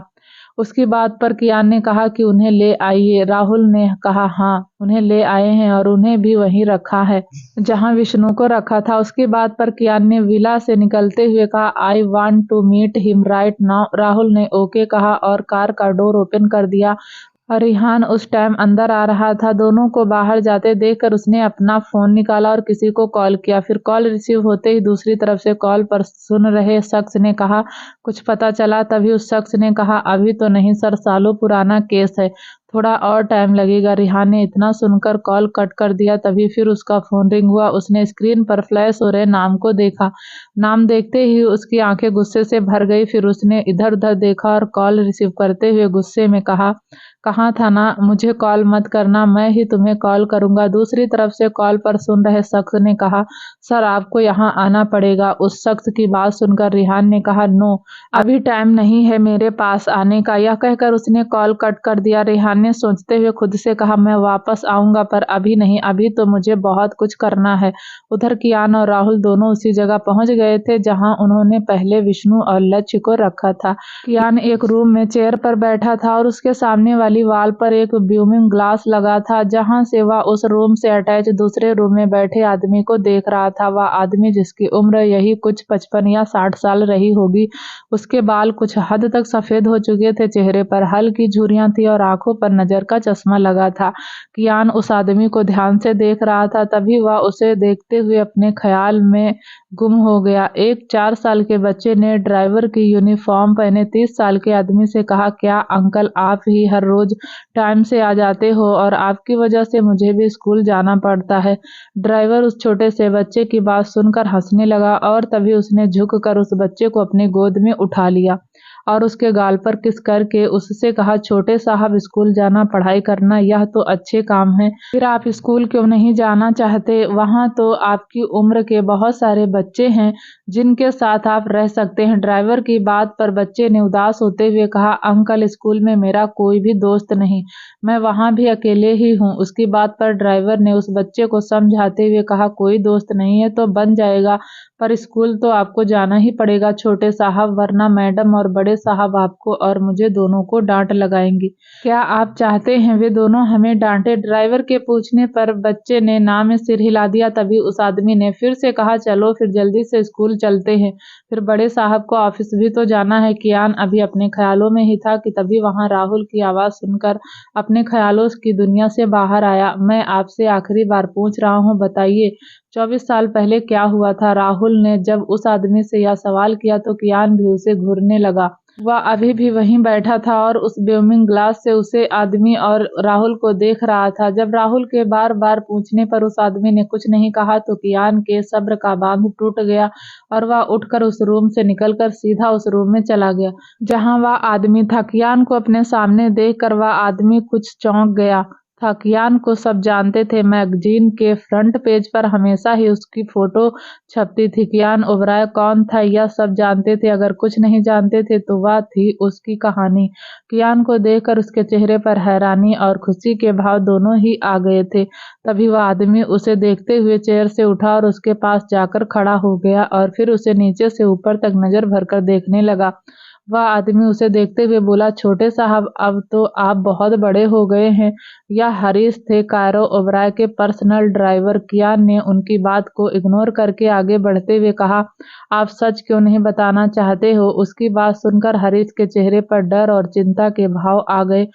उसकी बात पर कियान ने कहा कि उन्हें ले आइए। राहुल ने कहा हाँ, उन्हें ले आए हैं और उन्हें भी वहीं रखा है जहां विष्णु को रखा था। उसकी बात पर कियान ने विला से निकलते हुए कहा, I want to meet him right now. Rahul ने ओके कहा और कार का डोर ओपन कर दिया। रिहान उस टाइम अंदर आ रहा था। दोनों को बाहर जाते देखकर उसने अपना फोन निकाला और किसी को कॉल किया। फिर कॉल रिसीव होते ही दूसरी तरफ से कॉल पर सुन रहे शख्स ने कहा, कुछ पता चला? तभी उस शख्स ने कहा, अभी तो नहीं सर, सालों पुराना केस है, थोड़ा और टाइम लगेगा। रिहान ने इतना सुनकर कॉल कट कर दिया। तभी फिर उसका फोन रिंग हुआ। उसने स्क्रीन पर फ्लैश हो रहे नाम को देखा। नाम देखते ही उसकी आंखें गुस्से से भर गई। फिर उसने इधर उधर देखा और कॉल रिसीव करते हुए गुस्से में कहा, कहा था ना मुझे कॉल मत करना, मैं ही तुम्हें कॉल करूंगा। दूसरी तरफ से कॉल पर सुन रहे शख्स ने कहा, सर आपको यहाँ आना पड़ेगा। उस शख्स की बात सुनकर रिहान ने कहा, नो, अभी टाइम नहीं है मेरे पास आने का। यह कहकर उसने कॉल कट कर दिया। रिहान ने सोचते हुए खुद से कहा, मैं वापस आऊंगा पर अभी नहीं, अभी तो मुझे बहुत कुछ करना है। उधर कियान और राहुल दोनों उसी जगह पहुंच गए थे जहां उन्होंने पहले विष्णु और लक्ष्य को रखा था। कियान एक रूम में चेयर पर बैठा था और उसके सामने वाली वाल पर एक व्यूइंग ग्लास लगा था जहां से वह उस रूम से अटैच दूसरे रूम में बैठे आदमी को देख रहा था। वह आदमी जिसकी उम्र यही कुछ 55 या 60 साल रही होगी। उसके बाल कुछ हद तक सफेद हो चुके थे, चेहरे पर हल्की झुर्रियां थी और आंखों पर नजर का चश्मा लगा था। कियान उस आदमी को ध्यान से देख रहा था। तभी वह उसे देखते हुए अपने ख्याल में गुम हो गया। एक 4 साल के बच्चे ने ड्राइवर की यूनिफॉर्म पहने 30 साल के आदमी से कहा, क्या अंकल आप ही हर रोज टाइम से आ जाते हो और आपकी वजह से मुझे भी स्कूल जाना पड़ता है। ड्राइवर उस छोटे से बच्चे की बात सुनकर हंसने लगा और तभी उसने झुककर उस बच्चे को अपनी गोद में उठा लिया और उसके गाल पर किस करके उससे कहा, छोटे साहब स्कूल जाना पढ़ाई करना यह तो अच्छे काम है, फिर आप स्कूल क्यों नहीं जाना चाहते? वहां तो आपकी उम्र के बहुत सारे बच्चे हैं जिनके साथ आप रह सकते हैं। ड्राइवर की बात पर बच्चे ने उदास होते हुए कहा, अंकल स्कूल में मेरा कोई भी दोस्त नहीं, मैं वहां भी अकेले ही हूँ। उसकी बात पर ड्राइवर ने उस बच्चे को समझाते हुए कहा, कोई दोस्त नहीं है तो बन जाएगा, पर स्कूल तो आपको जाना ही पड़ेगा छोटे साहब, वरना मैडम और बड़े साहब आपको और मुझे दोनों को डांट लगाएंगी। क्या आप चाहते हैं वे दोनों हमें डांटे? ड्राइवर के पूछने पर बच्चे ने ना में सिर हिला दिया। तभी उस आदमी ने फिर से कहा, चलो फिर जल्दी से स्कूल चलते हैं, फिर बड़े साहब को ऑफिस भी तो जाना है। कियान अभी अपने ख्यालों में ही था कि तभी वहां राहुल की आवाज सुनकर अपने ख्यालों की दुनिया से बाहर आया। मैं आपसे आखिरी बार पूछ रहा हूँ, बताइए 24 साल पहले क्या हुआ था? राहुल ने जब उस आदमी से यह सवाल किया तो कियान भी उसे घूरने लगा। वह अभी भी वहीं बैठा था और उस व्यूइंग ग्लास से उसे आदमी और राहुल को देख रहा था। जब राहुल के बार बार पूछने पर उस आदमी ने कुछ नहीं कहा तो कियान के सब्र का बांध टूट गया और वह उठकर उस रूम से निकलकर सीधा उस रूम में चला गया जहां वह आदमी था। कियान को अपने सामने देखकर वह आदमी कुछ चौंक गया था। कियान को सब जानते थे, मैगजीन के फ्रंट पेज पर हमेशा ही उसकी फोटो छपती थी। कियान ओबराय कौन था यह सब जानते थे, अगर कुछ नहीं जानते थे तो वह थी उसकी कहानी। कियान को देखकर उसके चेहरे पर हैरानी और खुशी के भाव दोनों ही आ गए थे। तभी वह आदमी उसे देखते हुए चेयर से उठा और उसके पास जाकर खड़ा हो गया और फिर उसे नीचे से ऊपर तक नजर भरकर देखने लगा। वह आदमी उसे देखते हुए बोला, छोटे साहब अब तो आप बहुत बड़े हो गए हैं। यह हरीश थे, कायरो ओबराय के पर्सनल ड्राइवर। कियान ने उनकी बात को इग्नोर करके आगे बढ़ते हुए कहा, आप सच क्यों नहीं बताना चाहते हो? उसकी बात सुनकर हरीश के चेहरे पर डर और चिंता के भाव आ गए।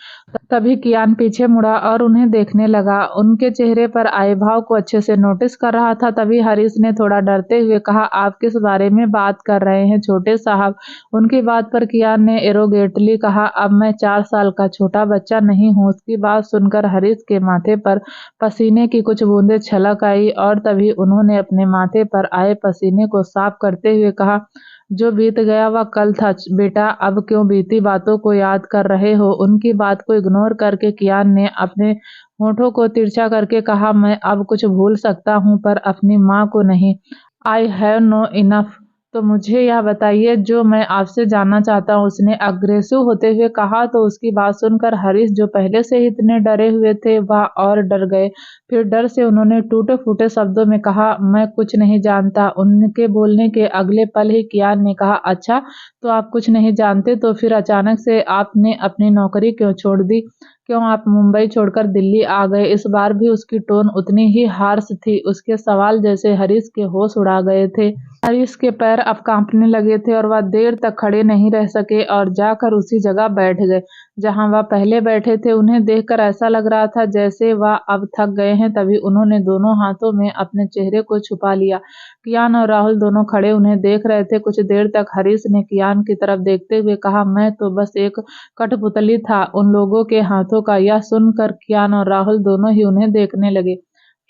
तभी कियान पीछे मुड़ा और उन्हें देखने लगा। उनके चेहरे पर आए भाव को अच्छे से नोटिस कर रहा था। तभी हरीश ने थोड़ा डरते हुए कहा, आप किस बारे में बात कर रहे हैं छोटे साहब? उनकी बात पर कियान ने एरोगेटली कहा, अब मैं 4 साल का छोटा बच्चा नहीं हूँ। उसकी बात सुनकर हरीश के माथे पर पसीने की कुछ बूंदें छलक आई और तभी उन्होंने अपने माथे पर आए पसीने को साफ करते हुए कहा, जो बीत गया वह कल था बेटा, अब क्यों बीती बातों को याद कर रहे हो? उनकी बात को इग्नोर करके कियान ने अपने होठों को तिरछा करके कहा, मैं अब कुछ भूल सकता हूँ पर अपनी माँ को नहीं। आई हैव नो इनफ तो मुझे यह बताइए जो मैं आपसे जानना चाहता हूँ। उसने अग्रेसिव होते हुए कहा तो उसकी बात सुनकर हरीश जो पहले से ही इतने डरे हुए थे वह और डर गए। फिर डर से उन्होंने टूटे-फूटे शब्दों में कहा, मैं कुछ नहीं जानता। उनके बोलने के अगले पल ही कियान ने कहा, अच्छा तो आप कुछ नहीं जानते तो फिर अचानक से आपने अपनी नौकरी क्यों छोड़ दी? क्यों आप मुंबई छोड़कर दिल्ली आ गए? इस बार भी उसकी टोन उतनी ही हार्श थी। उसके सवाल जैसे हरीश के होश उड़ा गए थे। हरीश के पैर अब कांपने लगे थे और वह देर तक खड़े नहीं रह सके और जाकर उसी जगह बैठ गए जहां वह पहले बैठे थे। उन्हें देखकर ऐसा लग रहा था जैसे वह अब थक गए हैं। तभी उन्होंने दोनों हाथों में अपने चेहरे को छुपा लिया। कियान और राहुल दोनों खड़े उन्हें देख रहे थे। कुछ देर तक हरीश ने कियान की तरफ देखते हुए कहा, मैं तो बस एक कठपुतली था उन लोगों के हाथों का। यह सुनकर कियान और राहुल दोनों ही उन्हें देखने लगे।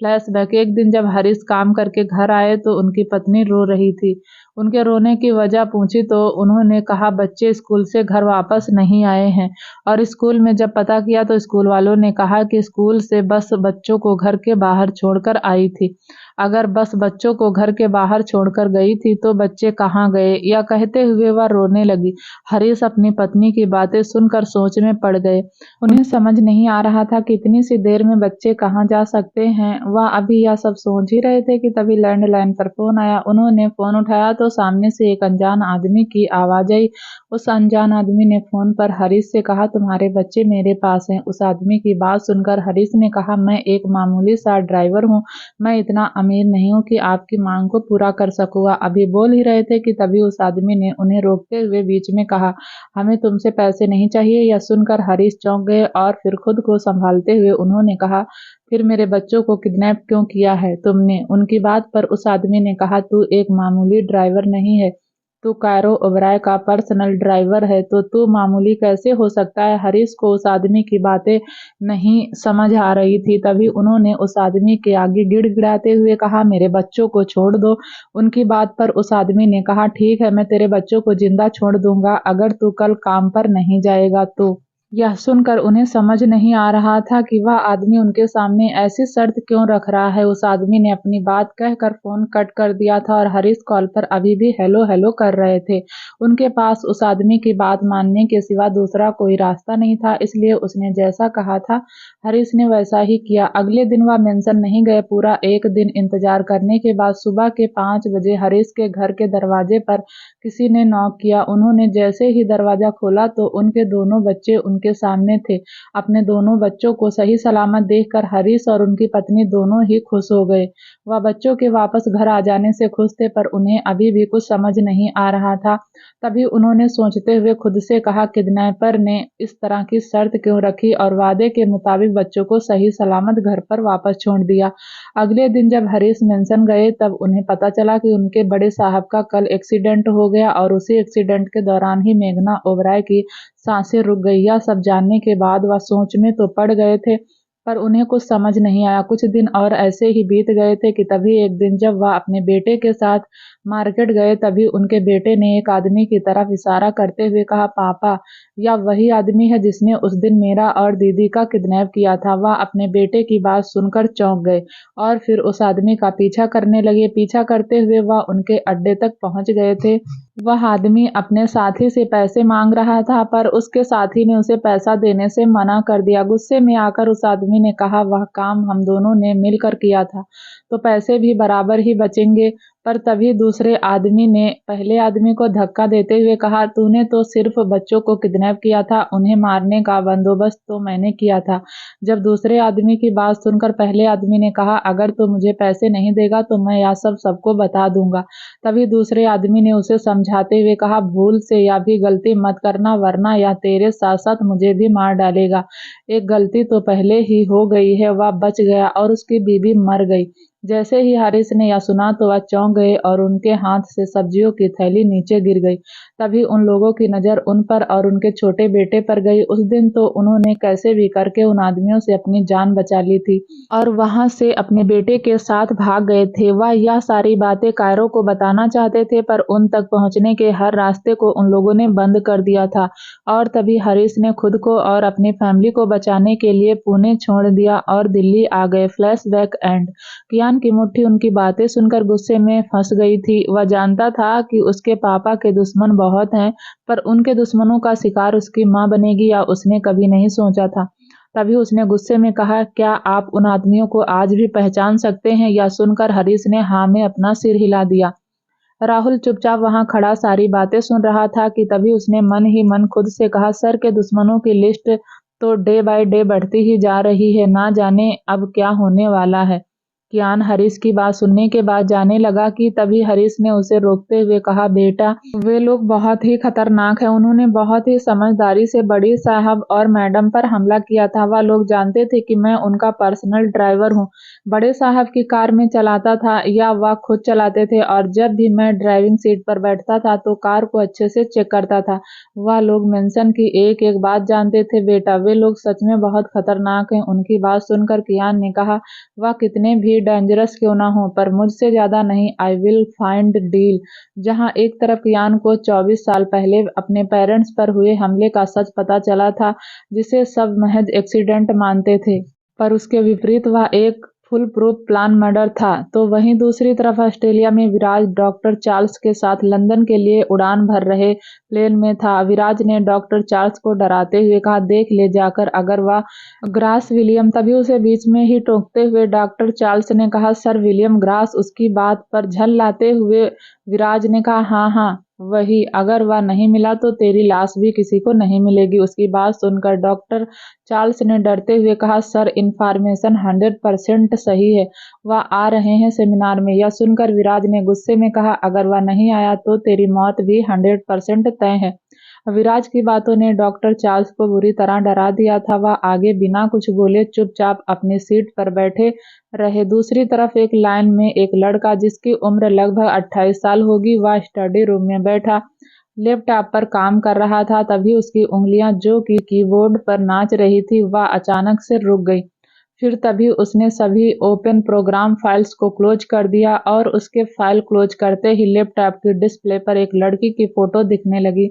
फ्लैशबैक। एक दिन जब हरीश काम करके घर आए तो उनकी पत्नी रो रही थी। उनके रोने की वजह पूछी तो उन्होंने कहा बच्चे स्कूल से घर वापस नहीं आए हैं। और स्कूल में जब पता किया तो स्कूल वालों ने कहा कि स्कूल से बस बच्चों को घर के बाहर छोड़कर आई थी। अगर बस बच्चों को घर के बाहर छोड़कर गई थी तो बच्चे कहाँ गए? यह कहते हुए वह रोने लगी। हरीश अपनी पत्नी की बातें सुनकर सोच में पड़ गए। उन्हें समझ नहीं आ रहा था कि इतनी सी देर में बच्चे कहाँ जा सकते हैं। वह अभी यह सब सोच ही रहे थे कि तभी लैंडलाइन पर फोन आया। उन्होंने फोन उठाया तो सामने से एक अनजान आदमी की आवाज आई। उस अनजान आदमी ने फोन पर हरीश से कहा, तुम्हारे बच्चे मेरे पास हैं। उस आदमी की बात सुनकर हरीश ने कहा, मैं एक मामूली सा ड्राइवर हूँ। मैं इतना अमीर नहीं हूँ कि आपकी मांग को पूरा कर सकूंगा। अभी बोल ही रहे थे कि तभी उस आदमी ने उन्हें रोकते हुए बीच में कहा, हमें तुमसे पैसे नहीं चाहिए। यह सुनकर हरीश चौंक गए और फिर खुद को संभालते हुए उन्होंने कहा, फिर मेरे बच्चों को किडनैप क्यों किया है तुमने? उनकी बात पर उस आदमी ने कहा, तू एक मामूली ड्राइवर नहीं है, तू कायरो ओबराय का पर्सनल ड्राइवर है, तो तू मामूली कैसे हो सकता है? हरीश को उस आदमी की बातें नहीं समझ आ रही थी। तभी उन्होंने उस आदमी के आगे गिड़गिड़ाते हुए कहा, मेरे बच्चों को छोड़ दो। उनकी बात पर उस आदमी ने कहा, ठीक है, मैं तेरे बच्चों को जिंदा छोड़ दूंगा अगर तू कल काम पर नहीं जाएगा तो। यह सुनकर उन्हें समझ नहीं आ रहा था कि वह आदमी उनके सामने ऐसी शर्त क्यों रख रहा है। उस आदमी ने अपनी बात कहकर फोन कट कर दिया था और हरीश कॉल पर अभी भी हेलो हेलो कर रहे थे। उनके पास उस आदमी की बात मानने के सिवा दूसरा कोई रास्ता नहीं था, इसलिए उसने जैसा कहा था हरीश ने वैसा ही किया। अगले दिन वह मेंशन नहीं गए। पूरा एक दिन इंतजार करने के बाद सुबह के 5 बजे हरीश के घर के दरवाजे पर किसी ने नॉक किया। उन्होंने जैसे ही दरवाजा खोला तो उनके दोनों बच्चे उनके सामने थे। अपने दोनों बच्चों को सही सलामत देखकर हरीश और उनकी पत्नी दोनों ही खुश हो गए। वह बच्चों के वापस घर आ जाने से खुश थे, पर उन्हें अभी भी कुछ समझ नहीं आ रहा था। तभी उन्होंने सोचते हुए खुद से कहा, किडनैपर ने इस तरह की शर्त क्यों रखी और वादे के मुताबिक बच्चों को सही सलामत घर पर वापस छोड़ दिया। अगले दिन जब हरीश मेंशन गए तब उन्हें पता चला कि उनके बड़े साहब का कल एक्सीडेंट हो गया और उसी एक्सीडेंट के दौरान ही मेघना ओबराय की सांसें रुक गई। यह सब जानने के बाद वह सोच में तो पड़ गए थे, पर उन्हें कुछ समझ नहीं आया। कुछ दिन और ऐसे ही बीत गए थे कि तभी एक दिन जब वह अपने बेटे के साथ मार्केट गए तभी उनके बेटे ने एक आदमी की तरफ इशारा करते हुए कहा, पापा, यह वही आदमी है जिसने उस दिन मेरा और दीदी का किडनैप किया था। वह अपने बेटे की बात सुनकर चौंक गए और फिर उस आदमी का पीछा करने लगे। पीछा करते हुए वह उनके अड्डे तक पहुंच गए थे। वह आदमी अपने साथी से पैसे मांग रहा था, पर उसके साथी ने उसे पैसा देने से मना कर दिया। गुस्से में आकर उस आदमी ने कहा, वह काम हम दोनों ने मिलकर किया था तो पैसे भी बराबर ही बचेंगे। पर तभी दूसरे आदमी ने पहले आदमी को धक्का देते हुए कहा, तूने तो सिर्फ बच्चों को किडनैप किया था, उन्हें मारने का बंदोबस्त तो मैंने किया था। जब दूसरे आदमी की बात सुनकर पहले आदमी ने कहा, अगर तू मुझे पैसे नहीं देगा तो मैं यह सब सबको बता दूंगा। तभी दूसरे आदमी ने उसे समझाते हुए कहा, भूल से या भी गलती मत करना, वरना यह तेरे साथ साथ मुझे भी मार डालेगा। एक गलती तो पहले ही हो गई है। वह बच गया और उसकी बीवी मर गई। जैसे ही हरीश ने यह सुना तो वह चौंक गए और उनके हाथ से सब्जियों की थैली नीचे गिर गई। तभी उन लोगों की नजर उन पर और उनके छोटे बेटे पर गई। उस दिन तो उन्होंने कैसे भी करके उन आदमियों से अपनी जान बचा ली थी और वहां से अपने बेटे के साथ भाग गए थे। वह यह सारी बातें कायरो को बताना चाहते थे, पर उन तक पहुंचने के हर रास्ते को उन लोगों ने बंद कर दिया था। और तभी हरीश ने खुद को और अपनी फैमिली को बचाने के लिए पुणे छोड़ दिया और दिल्ली आ गए। Flashback and. कियान रिहान की मुट्ठी उनकी बातें सुनकर गुस्से में फंस गई थी। वह जानता था कि उसके पापा के दुश्मन बहुत हैं, पर उनके दुश्मनों का शिकार उसकी माँ बनेगी या उसने कभी नहीं सोचा था। तभी उसने गुस्से में कहा, क्या आप उन आदमियों को आज भी पहचान सकते हैं? यह सुनकर हरीश ने हाँ में अपना सिर हिला दिया। राहुल चुपचाप वहां खड़ा सारी बातें सुन रहा था कि तभी उसने मन ही मन खुद से कहा, सर के दुश्मनों की लिस्ट तो डे बाय डे बढ़ती ही जा रही है, ना जाने अब क्या होने वाला है। कियान हरीश की बात सुनने के बाद जाने लगा कि तभी हरीश ने उसे रोकते हुए कहा, बेटा वे लोग बहुत ही खतरनाक हैं। उन्होंने बहुत ही समझदारी से बड़ी साहब और मैडम पर हमला किया था। वह लोग जानते थे कि मैं उनका पर्सनल ड्राइवर हूँ, बड़े साहब की कार में चलाता था या वह खुद चलाते थे, और जब भी मैं ड्राइविंग सीट पर बैठता था तो कार को अच्छे से चेक करता था। वह लोग मेंशन की एक एक बात जानते थे। बेटा वे लोग सच में बहुत खतरनाक हैं। उनकी बात सुनकर कियान ने कहा, वह कितने भी डेंजरस क्यों ना हो, पर मुझसे ज्यादा नहीं। I will find deal. जहां एक तरफ कियान को 24 साल पहले अपने पेरेंट्स पर हुए हमले का सच पता चला था, जिसे सब महज एक्सीडेंट मानते थे, पर उसके विपरीत वह एक फुल प्रूफ प्लान मर्डर था, तो वहीं दूसरी तरफ ऑस्ट्रेलिया में विराज डॉक्टर चार्ल्स के साथ लंदन के लिए उड़ान भर रहे प्लेन में था। विराज ने डॉक्टर चार्ल्स को डराते हुए कहा, देख ले जाकर अगर वह ग्रास विलियम। तभी उसे बीच में ही टोकते हुए डॉक्टर चार्ल्स ने कहा, सर विलियम ग्रास। उसकी बात पर झल लाते हुए विराज ने कहा, हाँ हाँ वही, अगर वह नहीं मिला तो तेरी लाश भी किसी को नहीं मिलेगी। उसकी बात सुनकर डॉक्टर चार्ल्स ने डरते हुए कहा, सर इन्फॉर्मेशन 100% सही है, वह आ रहे हैं सेमिनार में। यह सुनकर विराज ने गुस्से में कहा, अगर वह नहीं आया तो तेरी मौत भी 100% तय है। विराज की बातों ने डॉक्टर चार्ल्स को बुरी तरह डरा दिया था। वह आगे बिना कुछ बोले चुपचाप अपनी सीट पर बैठे रहे। दूसरी तरफ एक लाइन में एक लड़का जिसकी उम्र लगभग 28 साल होगी, वह स्टडी रूम में बैठा लैपटॉप पर काम कर रहा था। तभी उसकी उंगलियां जो कि कीबोर्ड पर नाच रही थी, वह अचानक से रुक गई। फिर तभी उसने सभी ओपन प्रोग्राम फाइल्स को क्लोज कर दिया, और उसके फाइल क्लोज करते ही लैपटॉप की डिस्प्ले पर एक लड़की की फोटो दिखने लगी।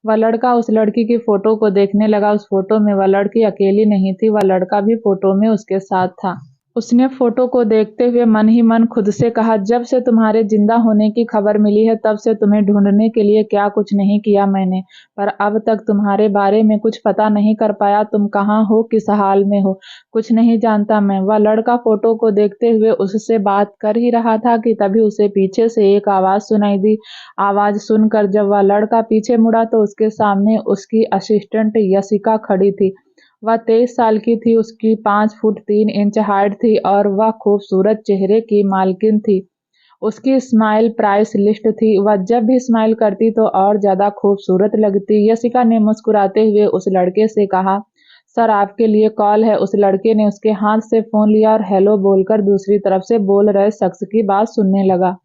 वह लड़का उस लड़की की फोटो को देखने लगा। उस फोटो में वह लड़की अकेली नहीं थी, वह लड़का भी फोटो में उसके साथ था। उसने फोटो को देखते हुए मन ही मन खुद से कहा, जब से तुम्हारे जिंदा होने की खबर मिली है तब से तुम्हें ढूंढने के लिए क्या कुछ नहीं किया मैंने, पर अब तक तुम्हारे बारे में कुछ पता नहीं कर पाया। तुम कहाँ हो, किस हाल में हो, कुछ नहीं जानता मैं। वह लड़का फोटो को देखते हुए उससे बात कर ही रहा था कि तभी उसे पीछे से एक आवाज सुनाई दी। आवाज सुनकर जब वह लड़का पीछे मुड़ा तो उसके सामने उसकी असिस्टेंट यशिका खड़ी थी। वह 23 साल की थी, उसकी 5 फुट 3 इंच हाइट थी और वह खूबसूरत चेहरे की मालकिन थी। उसकी स्माइल प्राइस लिस्ट थी, वह जब भी स्माइल करती तो और ज्यादा खूबसूरत लगती। यशिका ने मुस्कुराते हुए उस लड़के से कहा, सर आपके लिए कॉल है। उस लड़के ने उसके हाथ से फोन लिया और हेलो बोलकर दूसरी तरफ से बोल रहे शख्स की बात सुनने लगा।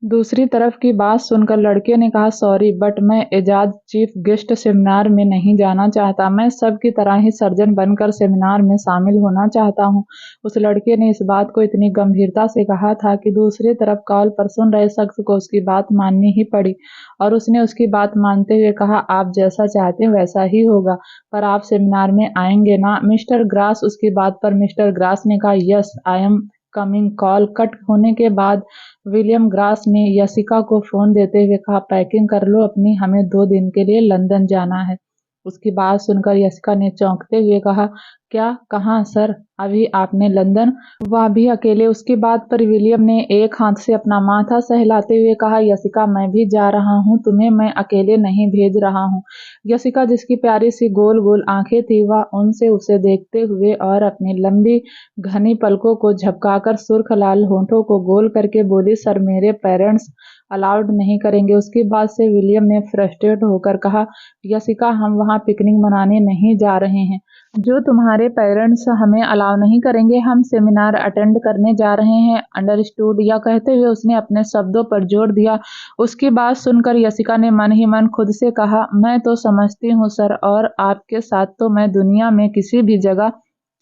दूसरी तरफ की बात सुनकर लड़के ने कहा, सॉरी बट मैं एजाज चीफ गेस्ट सेमिनार में नहीं जाना चाहता। मैं सबकी तरह ही सर्जन बनकर सेमिनार में शामिल होना चाहता हूँ। उस लड़के ने इस बात को इतनी गंभीरता से कहा था कि दूसरी तरफ कॉल पर सुन रहे शख्स को उसकी बात माननी ही पड़ी, और उसने उसकी बात मानते हुए कहा, आप जैसा चाहते हैं वैसा ही होगा, पर आप सेमिनार में आएंगे ना मिस्टर ग्रास? उसकी बात पर मिस्टर ग्रास ने कहा, yes I am coming. Call cut होने के बाद विलियम ग्रास ने यशिका को फोन देते हुए कहा, पैकिंग कर लो अपनी, हमें 2 दिन के लिए लंदन जाना है। उसकी बात सुनकर यशिका ने चौंकते हुए कहा, क्या? कहाँ सर? अभी आपने लंदन? वह भी अकेले? उसकी बात पर विलियम ने एक हाथ से अपना माथा सहलाते हुए कहा, यशिका मैं भी जा रहा हूँ, तुम्हें मैं अकेले नहीं भेज रहा हूँ। यशिका जिसकी प्यारी सी गोल गोल आंखें थी, वह उनसे उसे देखते हुए और अपनी लंबी घनी पलकों को झपकाकर सुर्ख लाल होठों को गोल करके बोली, सर मेरे पेरेंट्स अलाउड नहीं करेंगे। उसकी बात से विलियम ने फ्रस्ट्रेट होकर कहा, यशिका हम वहाँ पिकनिक मनाने नहीं जा रहे हैं। जो तुम्हारे पेरेंट्स हमें अलाउ नहीं करेंगे, हम सेमिनार अटेंड करने जा रहे हैं, अंडरस्टूड? यह कहते हुए उसने अपने शब्दों पर जोर दिया। उसकी बात सुनकर यशिका ने मन ही मन खुद से कहा, मैं तो समझती हूँ सर, और आपके साथ तो मैं दुनिया में किसी भी जगह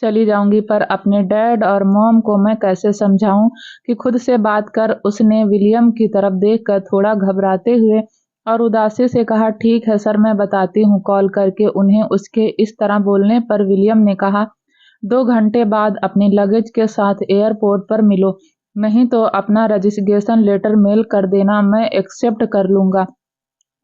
चली जाऊंगी, पर अपने डैड और मॉम को मैं कैसे समझाऊं कि खुद से बात कर? उसने विलियम की तरफ देखकर थोड़ा घबराते हुए और उदासी से कहा, ठीक है सर मैं बताती हूँ कॉल करके उन्हें। उसके इस तरह बोलने पर विलियम ने कहा, 2 घंटे बाद अपने लगेज के साथ एयरपोर्ट पर मिलो। नहीं तो अपना रजिस्ट्रेशन लेटर मेल कर देना, मैं एक्सेप्ट कर लूंगा।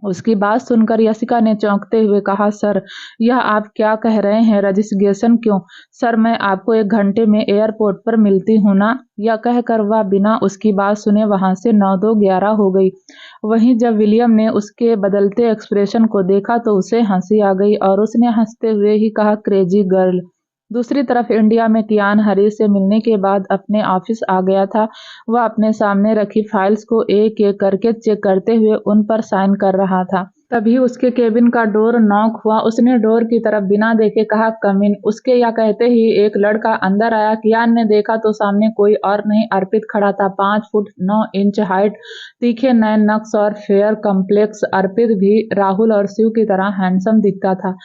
उसकी बात सुनकर यशिका ने चौंकते हुए कहा, सर, यह आप क्या कह रहे हैं? रजिस्ट्रेशन क्यों? सर, मैं आपको 1 घंटे में एयरपोर्ट पर मिलती हूँ ना। यह कहकर वह बिना उसकी बात सुने वहां से 9-2-11 हो गई। वहीं जब विलियम ने उसके बदलते एक्सप्रेशन को देखा तो उसे हंसी आ गई और उसने हंसते हुए ही कहा, क्रेजी गर्ल। दूसरी तरफ इंडिया में कियान हरीश से मिलने के बाद अपने ऑफिस आ गया था। वह अपने सामने रखी फाइल्स को एक एक करके चेक करते हुए उन पर साइन कर रहा था। तभी उसके केबिन का डोर नॉक हुआ। उसने डोर की तरफ बिना देखे कहा, कम इन। उसके या कहते ही एक लड़का अंदर आया। कियान ने देखा तो सामने कोई और नहीं, अर्पित खड़ा था। 5 फुट 9 इंच हाइट, तीखे नैन नक्श और फेयर कम्प्लेक्स। अर्पित भी राहुल और शिव की तरह हैंडसम दिखता था।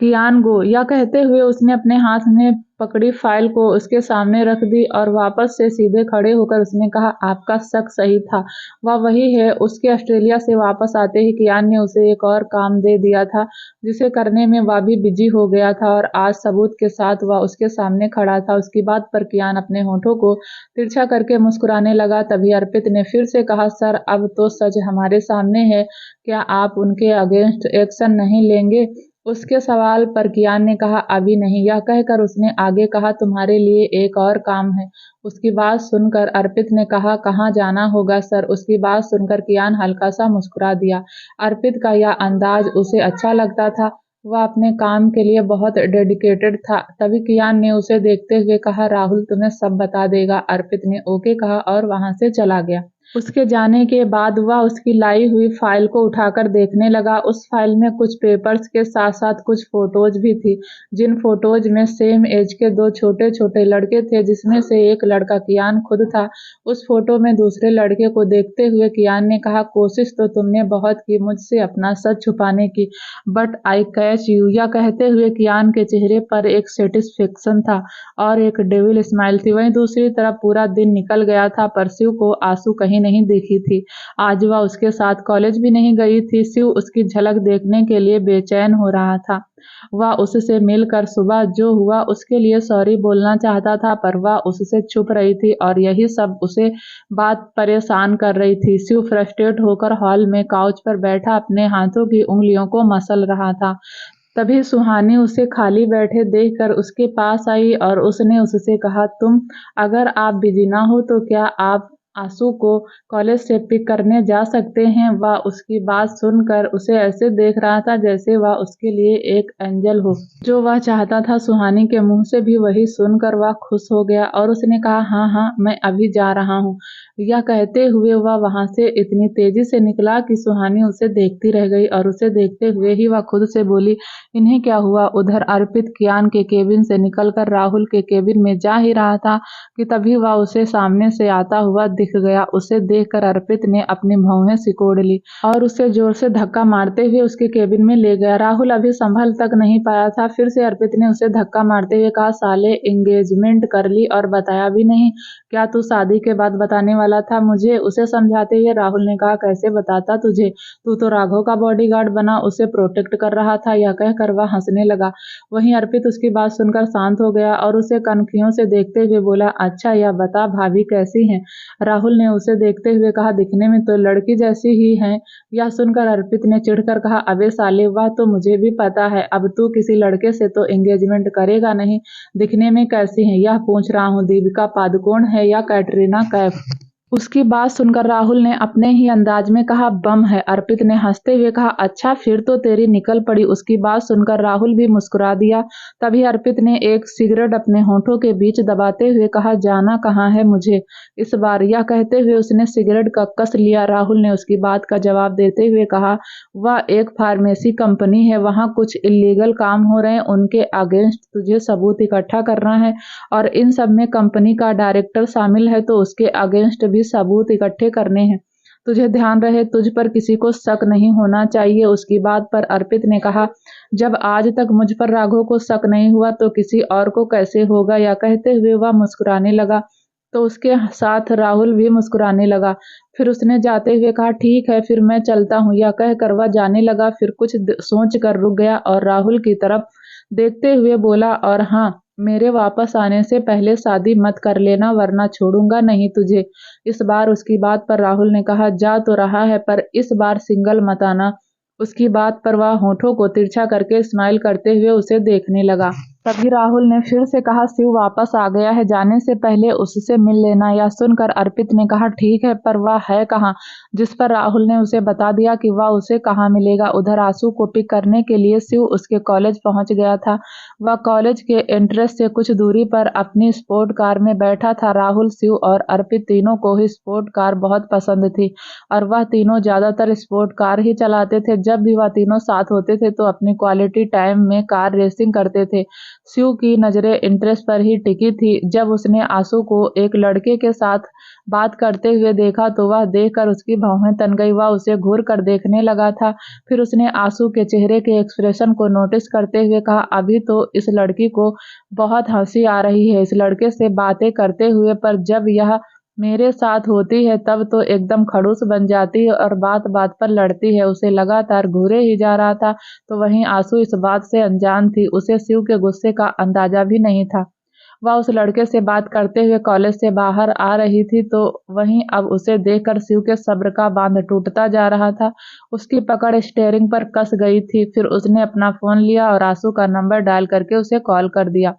कियान गो, या कहते हुए उसने अपने हाथ में पकड़ी फाइल को उसके सामने रख दी और वापस से सीधे खड़े होकर उसने कहा, आपका शक सही था, वह वही है। उसके ऑस्ट्रेलिया से वापस आते ही कियान ने उसे एक और काम दे दिया था जिसे करने में वह भी बिजी हो गया था और आज सबूत के साथ वह उसके सामने खड़ा था। उसकी बात पर कियान अपने होठों को तिरछा करके मुस्कुराने लगा। तभी अर्पित ने फिर से कहा, सर, अब तो सच हमारे सामने है, क्या आप उनके अगेंस्ट एक्शन नहीं लेंगे? उसके सवाल पर कियान ने कहा, अभी नहीं। यह कहकर उसने आगे कहा, तुम्हारे लिए एक और काम है। उसकी बात सुनकर अर्पित ने कहा, कहाँ जाना होगा सर? उसकी बात सुनकर कियान हल्का सा मुस्कुरा दिया। अर्पित का यह अंदाज उसे अच्छा लगता था। वह अपने काम के लिए बहुत डेडिकेटेड था। तभी कियान ने उसे देखते हुए कहा, राहुल तुम्हें सब बता देगा। अर्पित ने ओके कहा और वहां से चला गया। उसके जाने के बाद वह उसकी लाई हुई फाइल को उठाकर देखने लगा। उस फाइल में कुछ पेपर्स के साथ साथ कुछ फोटोज भी थी, जिन फोटोज में सेम एज के 2 छोटे छोटे लड़के थे, जिसमें से एक लड़का कियान खुद था। उस फोटो में दूसरे लड़के को देखते हुए कियान ने कहा, कोशिश तो तुमने बहुत की मुझसे अपना सच छुपाने की, बट आई कैच यू। यह कहते हुए कियान के चेहरे पर एक सेटिस्फेक्शन था और एक डेविल स्माइल थी। वहीं दूसरी तरफ पूरा दिन निकल गया था पर शिव को आंसू कहीं नहीं दिखी थी। आज वह उसके साथ कॉलेज भी नहीं गई थी। शिव उसकी झलक देखने के लिए बेचैन हो रहा था। वह उससे मिलकर सुबह जो हुआ उसके लिए सॉरी बोलना चाहता था पर वह उससे छुप रही थी और यही सब उसे बात परेशान कर रही थी। शिव फ्रस्ट्रेट होकर हॉल में काउच पर बैठा अपने हाथों की उंगलियों को मसल रहा था। तभी सुहानी उसे खाली बैठे देखकर उसके पास आई और उसने उससे कहा, तुम अगर आप बिजी ना हो तो क्या आप आंसू को कॉलेज से पिक करने जा सकते हैं? वह उसकी बात सुनकर उसे ऐसे देख रहा था जैसे वह उसके लिए एक एंजल हो। जो वह चाहता था सुहानी के मुंह से भी वही सुनकर वह खुश हो गया और उसने कहा, हाँ हाँ, मैं अभी जा रहा हूँ। यह कहते हुए वह वहां से इतनी तेजी से निकला कि सुहानी उसे देखती रह गई और उसे देखते हुए ही वह खुद से बोली, इन्हें क्या हुआ? उधर अर्पित कियान के केबिन से निकलकर राहुल के केबिन में जा ही रहा था कि तभी वह उसे सामने से आता हुआ दिख गया। उसे देखकर अर्पित ने अपनी भौहें सिकोड़ ली और उसे जोर से धक्का मारते हुए उसके केबिन में ले गया। राहुल अभी संभल तक नहीं पाया था। फिर से अर्पित ने उसे धक्का मारते हुए कहा, साले, एंगेजमेंट कर ली और बताया भी नहीं? क्या तू शादी के बाद बताने वाला था मुझे? उसे समझाते हुए राहुल ने कहा, कैसे बताता तुझे? तू तो राघव का बॉडीगार्ड बना, उसे प्रोटेक्ट कर रहा था। यह कहकर वह हंसने लगा। वहीं अर्पित उसकी बात सुनकर शांत हो गया और उसे कनखियों से देखते हुए बोला, अच्छा, यह बता भाभी कैसी हैं? राहुल ने उसे देखते हुए कहा, दिखने में तो लड़की जैसी ही हैं। यह सुनकर अर्पित ने चिढ़कर कहा, अबे साले, वह तो मुझे भी पता है। अब तू किसी लड़के से तो एंगेजमेंट करेगा नहीं। दिखने में कैसी हैं यह पूछ रहा हूँ? दीपिका पादुकोण है या कैटरीना कैफ? उसकी बात सुनकर राहुल ने अपने ही अंदाज में कहा, बम है। अर्पित ने हंसते हुए कहा, अच्छा, फिर तो तेरी निकल पड़ी। उसकी बात सुनकर राहुल भी मुस्कुरा दिया। तभी अर्पित ने एक सिगरेट अपने होठों के बीच दबाते हुए कहा, जाना कहाँ है मुझे इस बार? यह कहते हुए उसने सिगरेट का कस लिया। राहुल ने उसकी बात का जवाब देते हुए कहा, वह एक फार्मेसी कंपनी है, वहाँ कुछ इलीगल काम हो रहे हैं, उनके अगेंस्ट तुझे सबूत इकट्ठा करना है और इन सब में कंपनी का डायरेक्टर शामिल है तो उसके अगेंस्ट भी सबूत इकट्ठे करने हैं। तुझे ध्यान रहे, तुझ पर किसी को शक नहीं होना चाहिए। उसकी बात पर अर्पित ने कहा, जब आज तक मुझ पर राघव को शक नहीं हुआ तो किसी और को कैसे होगा? या कहते हुए वह मुस्कुराने लगा तो उसके साथ राहुल भी मुस्कुराने लगा। फिर उसने जाते हुए कहा, ठीक है, फिर मैं चलता हूँ। यह कहकर वह जाने लगा। फिर कुछ सोच कर रुक गया और राहुल की तरफ देखते हुए बोला, और हाँ, मेरे वापस आने से पहले शादी मत कर लेना वरना छोड़ूंगा नहीं तुझे। इस बार उसकी बात पर राहुल ने कहा, जा तो रहा है पर इस बार सिंगल मत आना। उसकी बात पर वह होठों को तिरछा करके स्माइल करते हुए उसे देखने लगा। तभी राहुल ने फिर से कहा, शिव वापस आ गया है, जाने से पहले उससे मिल लेना। यह सुनकर अर्पित ने कहा, ठीक है, पर वह है कहाँ? जिस पर राहुल ने उसे बता दिया कि वह उसे कहाँ मिलेगा। उधर आंसू को पिक करने के लिए शिव उसके कॉलेज पहुंच गया था। वह कॉलेज के एंट्रेंस से कुछ दूरी पर अपनी स्पोर्ट कार में बैठा था। राहुल, शिव और अर्पित तीनों को ही स्पोर्ट कार बहुत पसंद थी और वह तीनों ज्यादातर स्पोर्ट कार ही चलाते थे। जब भी वह तीनों साथ होते थे तो अपनी क्वालिटी टाइम में कार रेसिंग करते थे। शिव की नजरें इंटरेस्ट पर ही टिकी थी। जब उसने आंसू को एक लड़के के साथ बात करते हुए देखा तो वह देखकर उसकी भौहें तन गई। वह उसे घूर कर देखने लगा था। फिर उसने आंसू के चेहरे के एक्सप्रेशन को नोटिस करते हुए कहा, अभी तो इस लड़की को बहुत हंसी आ रही है इस लड़के से बातें करते हुए, पर जब यह मेरे साथ होती है तब तो एकदम खड़ूस बन जाती है और बात बात पर लड़ती है। उसे लगातार घूरे ही जा रहा था। तो वहीं आंसू इस बात से अनजान थी। उसे शिव के गुस्से का अंदाजा भी नहीं था। वह उस लड़के से बात करते हुए कॉलेज से बाहर आ रही थी तो वहीं अब उसे देखकर शिव के सब्र का बांध टूटता जा रहा था। उसकी पकड़ स्टीयरिंग पर कस गई थी। फिर उसने अपना फोन लिया और आंसू का नंबर डायल करके उसे कॉल कर दिया।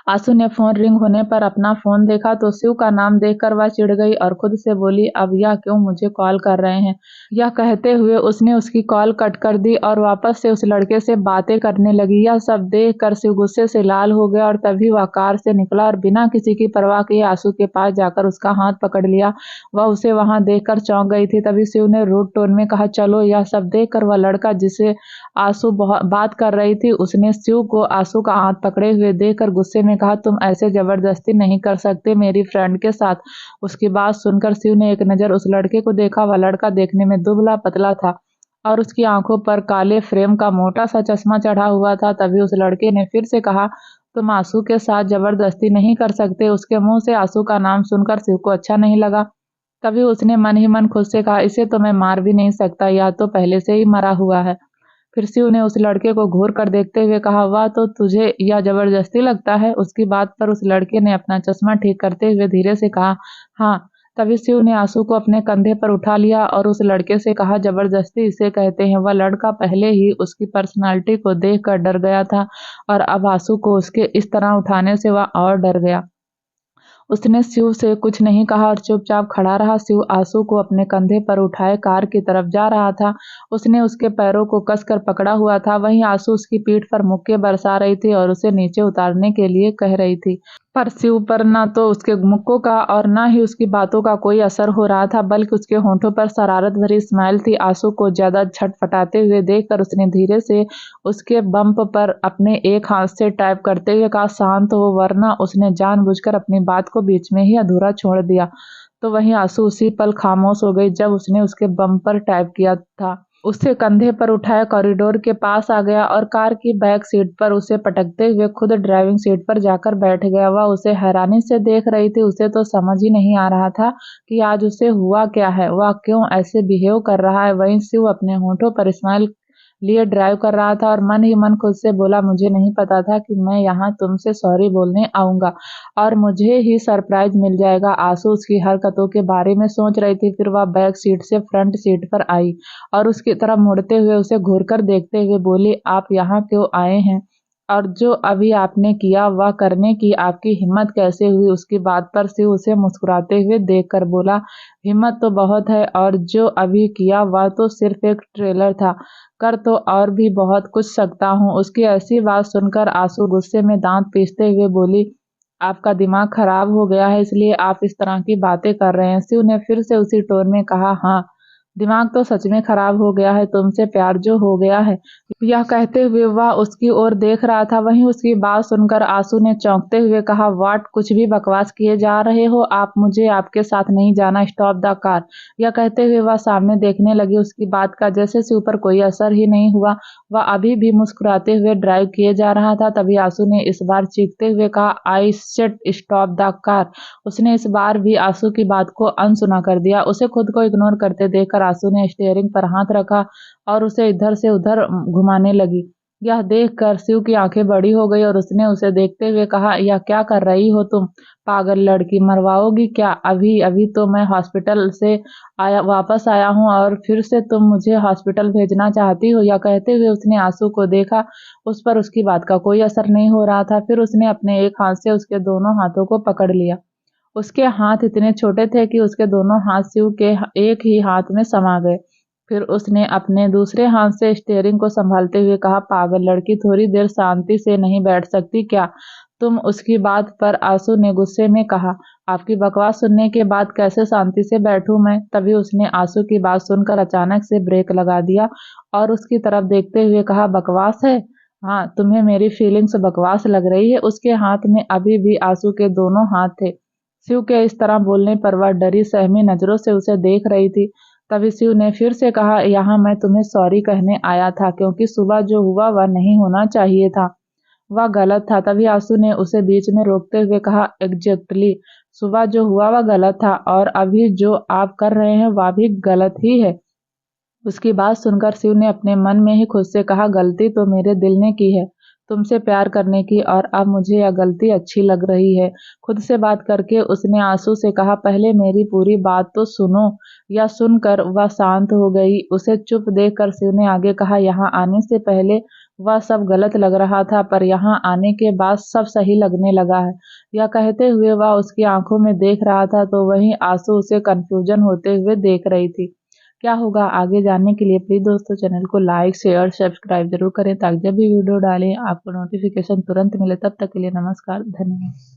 आंसू ने फोन रिंग होने पर अपना फोन देखा तो शिव का नाम देखकर वह चिढ़ गई और खुद से बोली, अब यह क्यों मुझे कॉल कर रहे हैं। यह कहते हुए उसने उसकी कॉल कट कर दी और वापस से उस लड़के से बातें करने लगी। यह सब देखकर शिव गुस्से से लाल हो गया और तभी वह कार से निकला और बिना किसी की परवाह किए आंसू के पास जाकर उसका हाथ पकड़ लिया। वह उसे वहां देखकर चौंक गई थी। तभी शिव ने रूड टोन में कहा, चलो। यह सब देखकर वह लड़का जिसे आंसू बात कर रही थी उसने शिव को आंसू का हाथ पकड़े हुए देखकर गुस्से में कहा, तुम ऐसे जबरदस्ती नहीं कर सकते मेरी फ्रेंड के साथ। उसकी बात सुनकर शिव ने एक नजर उस लड़के को देखा। वह लड़का देखने में दुबला पतला था और उसकी आंखों पर काले फ्रेम का मोटा सा चश्मा चढ़ा हुआ था। तभी उस लड़के ने फिर से कहा, तुम आंसू के साथ जबरदस्ती नहीं कर सकते। उसके मुंह से आंसू का नाम सुनकर शिव को अच्छा नहीं लगा। तभी उसने मन ही मन खुद से कहा, इसे तो मैं मार भी नहीं सकता, यह तो पहले से ही मरा हुआ है। फिर शिव ने उस लड़के को घूर कर देखते हुए कहा, वाह, तो तुझे यह जबरदस्ती लगता है। उसकी बात पर उस लड़के ने अपना चश्मा ठीक करते हुए धीरे से कहा, हाँ। तभी शिव ने आंसू को अपने कंधे पर उठा लिया और उस लड़के से कहा, जबरदस्ती इसे कहते हैं। वह लड़का पहले ही उसकी पर्सनालिटी को देखकर डर गया था और अब आंसू को उसके इस तरह उठाने से वह और डर गया। उसने शिव से कुछ नहीं कहा और चुपचाप खड़ा रहा। शिव आंसू को अपने कंधे पर उठाए कार की तरफ जा रहा था। उसने उसके पैरों को कसकर पकड़ा हुआ था। वहीं आंसू उसकी पीठ पर मुक्के बरसा रही थी और उसे नीचे उतारने के लिए कह रही थी। पर शिव पर न तो उसके मुक्कों का और न ही उसकी बातों का कोई असर हो रहा था, बल्कि उसके होंठों पर शरारत भरी स्माइल थी। आंसू को ज्यादा छटपटाते हुए देखकर उसने धीरे से उसके बम्प पर अपने एक हाथ से टैप करते हुए कहा, शांत हो, वरना उसने जानबूझकर अपनी बात को बीच में ही अधूरा छोड़ दिया। तो वहीं आंसू उसी पल खामोश हो गई जब उसने उसके बम्प पर टैप किया था। उसे कंधे पर उठाया कॉरिडोर के पास आ गया और कार की बैक सीट पर उसे पटकते हुए खुद ड्राइविंग सीट पर जाकर बैठ गया। वह उसे हैरानी से देख रही थी। उसे तो समझ ही नहीं आ रहा था कि आज उसे हुआ क्या है, वह क्यों ऐसे बिहेव कर रहा है। वहीं शिव अपने होठों पर स्माइल लिए ड्राइव कर रहा था और मन ही मन खुद से बोला, मुझे नहीं पता था कि मैं यहाँ तुमसे सॉरी बोलने आऊंगा और मुझे ही सरप्राइज मिल जाएगा। आंसू उसकी हरकतों के बारे में सोच रही थी। फिर वह बैक सीट से फ्रंट सीट पर आई और उसकी तरफ मुड़ते हुए उसे घूरकर देखते हुए बोली, आप यहाँ क्यों आए हैं और जो अभी आपने किया वह करने की आपकी हिम्मत कैसे हुई। उसकी बात पर शिव उसे मुस्कुराते हुए देखकर बोला, हिम्मत तो बहुत है और जो अभी किया वह तो सिर्फ एक ट्रेलर था, कर तो और भी बहुत कुछ सकता हूँ। उसकी ऐसी बात सुनकर आंसू गुस्से में दांत पीसते हुए बोली, आपका दिमाग खराब हो गया है इसलिए आप इस तरह की बातें कर रहे हैं। शिव ने फिर से उसी टोन में कहा, हाँ, दिमाग तो सच में खराब हो गया है, तुमसे प्यार जो हो गया है। यह कहते हुए वह उसकी ओर देख रहा था। वहीं उसकी बात सुनकर आंसू ने चौंकते हुए कहा, वाट, कुछ भी बकवास किए जा रहे हो आप, मुझे आपके साथ नहीं जाना, स्टॉप द कार। यह कहते हुए वह सामने देखने लगी। उसकी बात का जैसे शिव पर कोई असर ही नहीं हुआ। वह अभी भी मुस्कुराते हुए ड्राइव किए जा रहा था। तभी आंसू ने इस बार चीखते हुए कहा, I said stop the car. उसने इस बार भी आंसू की बात को अनसुना कर दिया। उसे खुद को इग्नोर करते देखकर आंसू ने स्टीयरिंग पर हाथ रखा और उसे इधर से उधर घुमाने लगी। यह देखकर शिव की आंखें बड़ी हो गई और उसने उसे देखते हुए कहा, यह क्या कर रही हो तुम? पागल लड़की, मरवाओगी क्या? अभी अभी तो मैं हॉस्पिटल से वापस आया हूँ और फिर से तुम मुझे हॉस्पिटल भेजना चाहती हो? यह कहते हुए उसने आंसू को देखा। उस पर उसकी बात का कोई असर नहीं हो रहा था। फिर उसने अपने एक हाथ से उसके दोनों हाथों को पकड़ लिया। उसके हाथ इतने छोटे थे कि उसके दोनों हाथ शिव के एक ही हाथ में समा गए। फिर उसने अपने दूसरे हाथ से स्टीयरिंग को संभालते हुए कहा, पागल लड़की, थोड़ी देर शांति से नहीं बैठ सकती क्या तुम? उसकी बात पर आंसू ने गुस्से में कहा, आपकी बकवास सुनने के बाद कैसे शांति से बैठूं मैं? तभी उसने आंसू की बात सुनकर अचानक से ब्रेक लगा दिया और उसकी तरफ देखते हुए कहा, बकवास है? हाँ, तुम्हें मेरी फीलिंग्स बकवास लग रही है? उसके हाथ में अभी भी आंसू के दोनों हाथ थे। शिव के इस तरह बोलने पर वह डरी सहमी नजरों से उसे देख रही थी। तभी शिव ने फिर से कहा, यहाँ मैं तुम्हें सॉरी कहने आया था, क्योंकि सुबह जो हुआ वह नहीं होना चाहिए था, वह गलत था। तभी आंसू ने उसे बीच में रोकते हुए कहा, एग्जैक्टली, सुबह जो हुआ वह गलत था और अभी जो आप कर रहे हैं वह भी गलत ही है। उसकी बात सुनकर शिव ने अपने मन में ही खुद से कहा, गलती तो मेरे दिल ने की है तुमसे प्यार करने की, और अब मुझे यह गलती अच्छी लग रही है। खुद से बात करके उसने आंसू से कहा, पहले मेरी पूरी बात तो सुनो। यह सुनकर वह शांत हो गई। उसे चुप देखकर शिव ने आगे कहा, यहाँ आने से पहले वह सब गलत लग रहा था, पर यहाँ आने के बाद सब सही लगने लगा है। यह कहते हुए वह उसकी आंखों में देख रहा था, तो वहीं आंसू उसे कंफ्यूजन होते हुए देख रही थी। क्या होगा आगे जानने के लिए प्लीज दोस्तों चैनल को लाइक शेयर सब्सक्राइब जरूर करें, ताकि जब भी वीडियो डालें आपको नोटिफिकेशन तुरंत मिले। तब तक के लिए नमस्कार, धन्यवाद।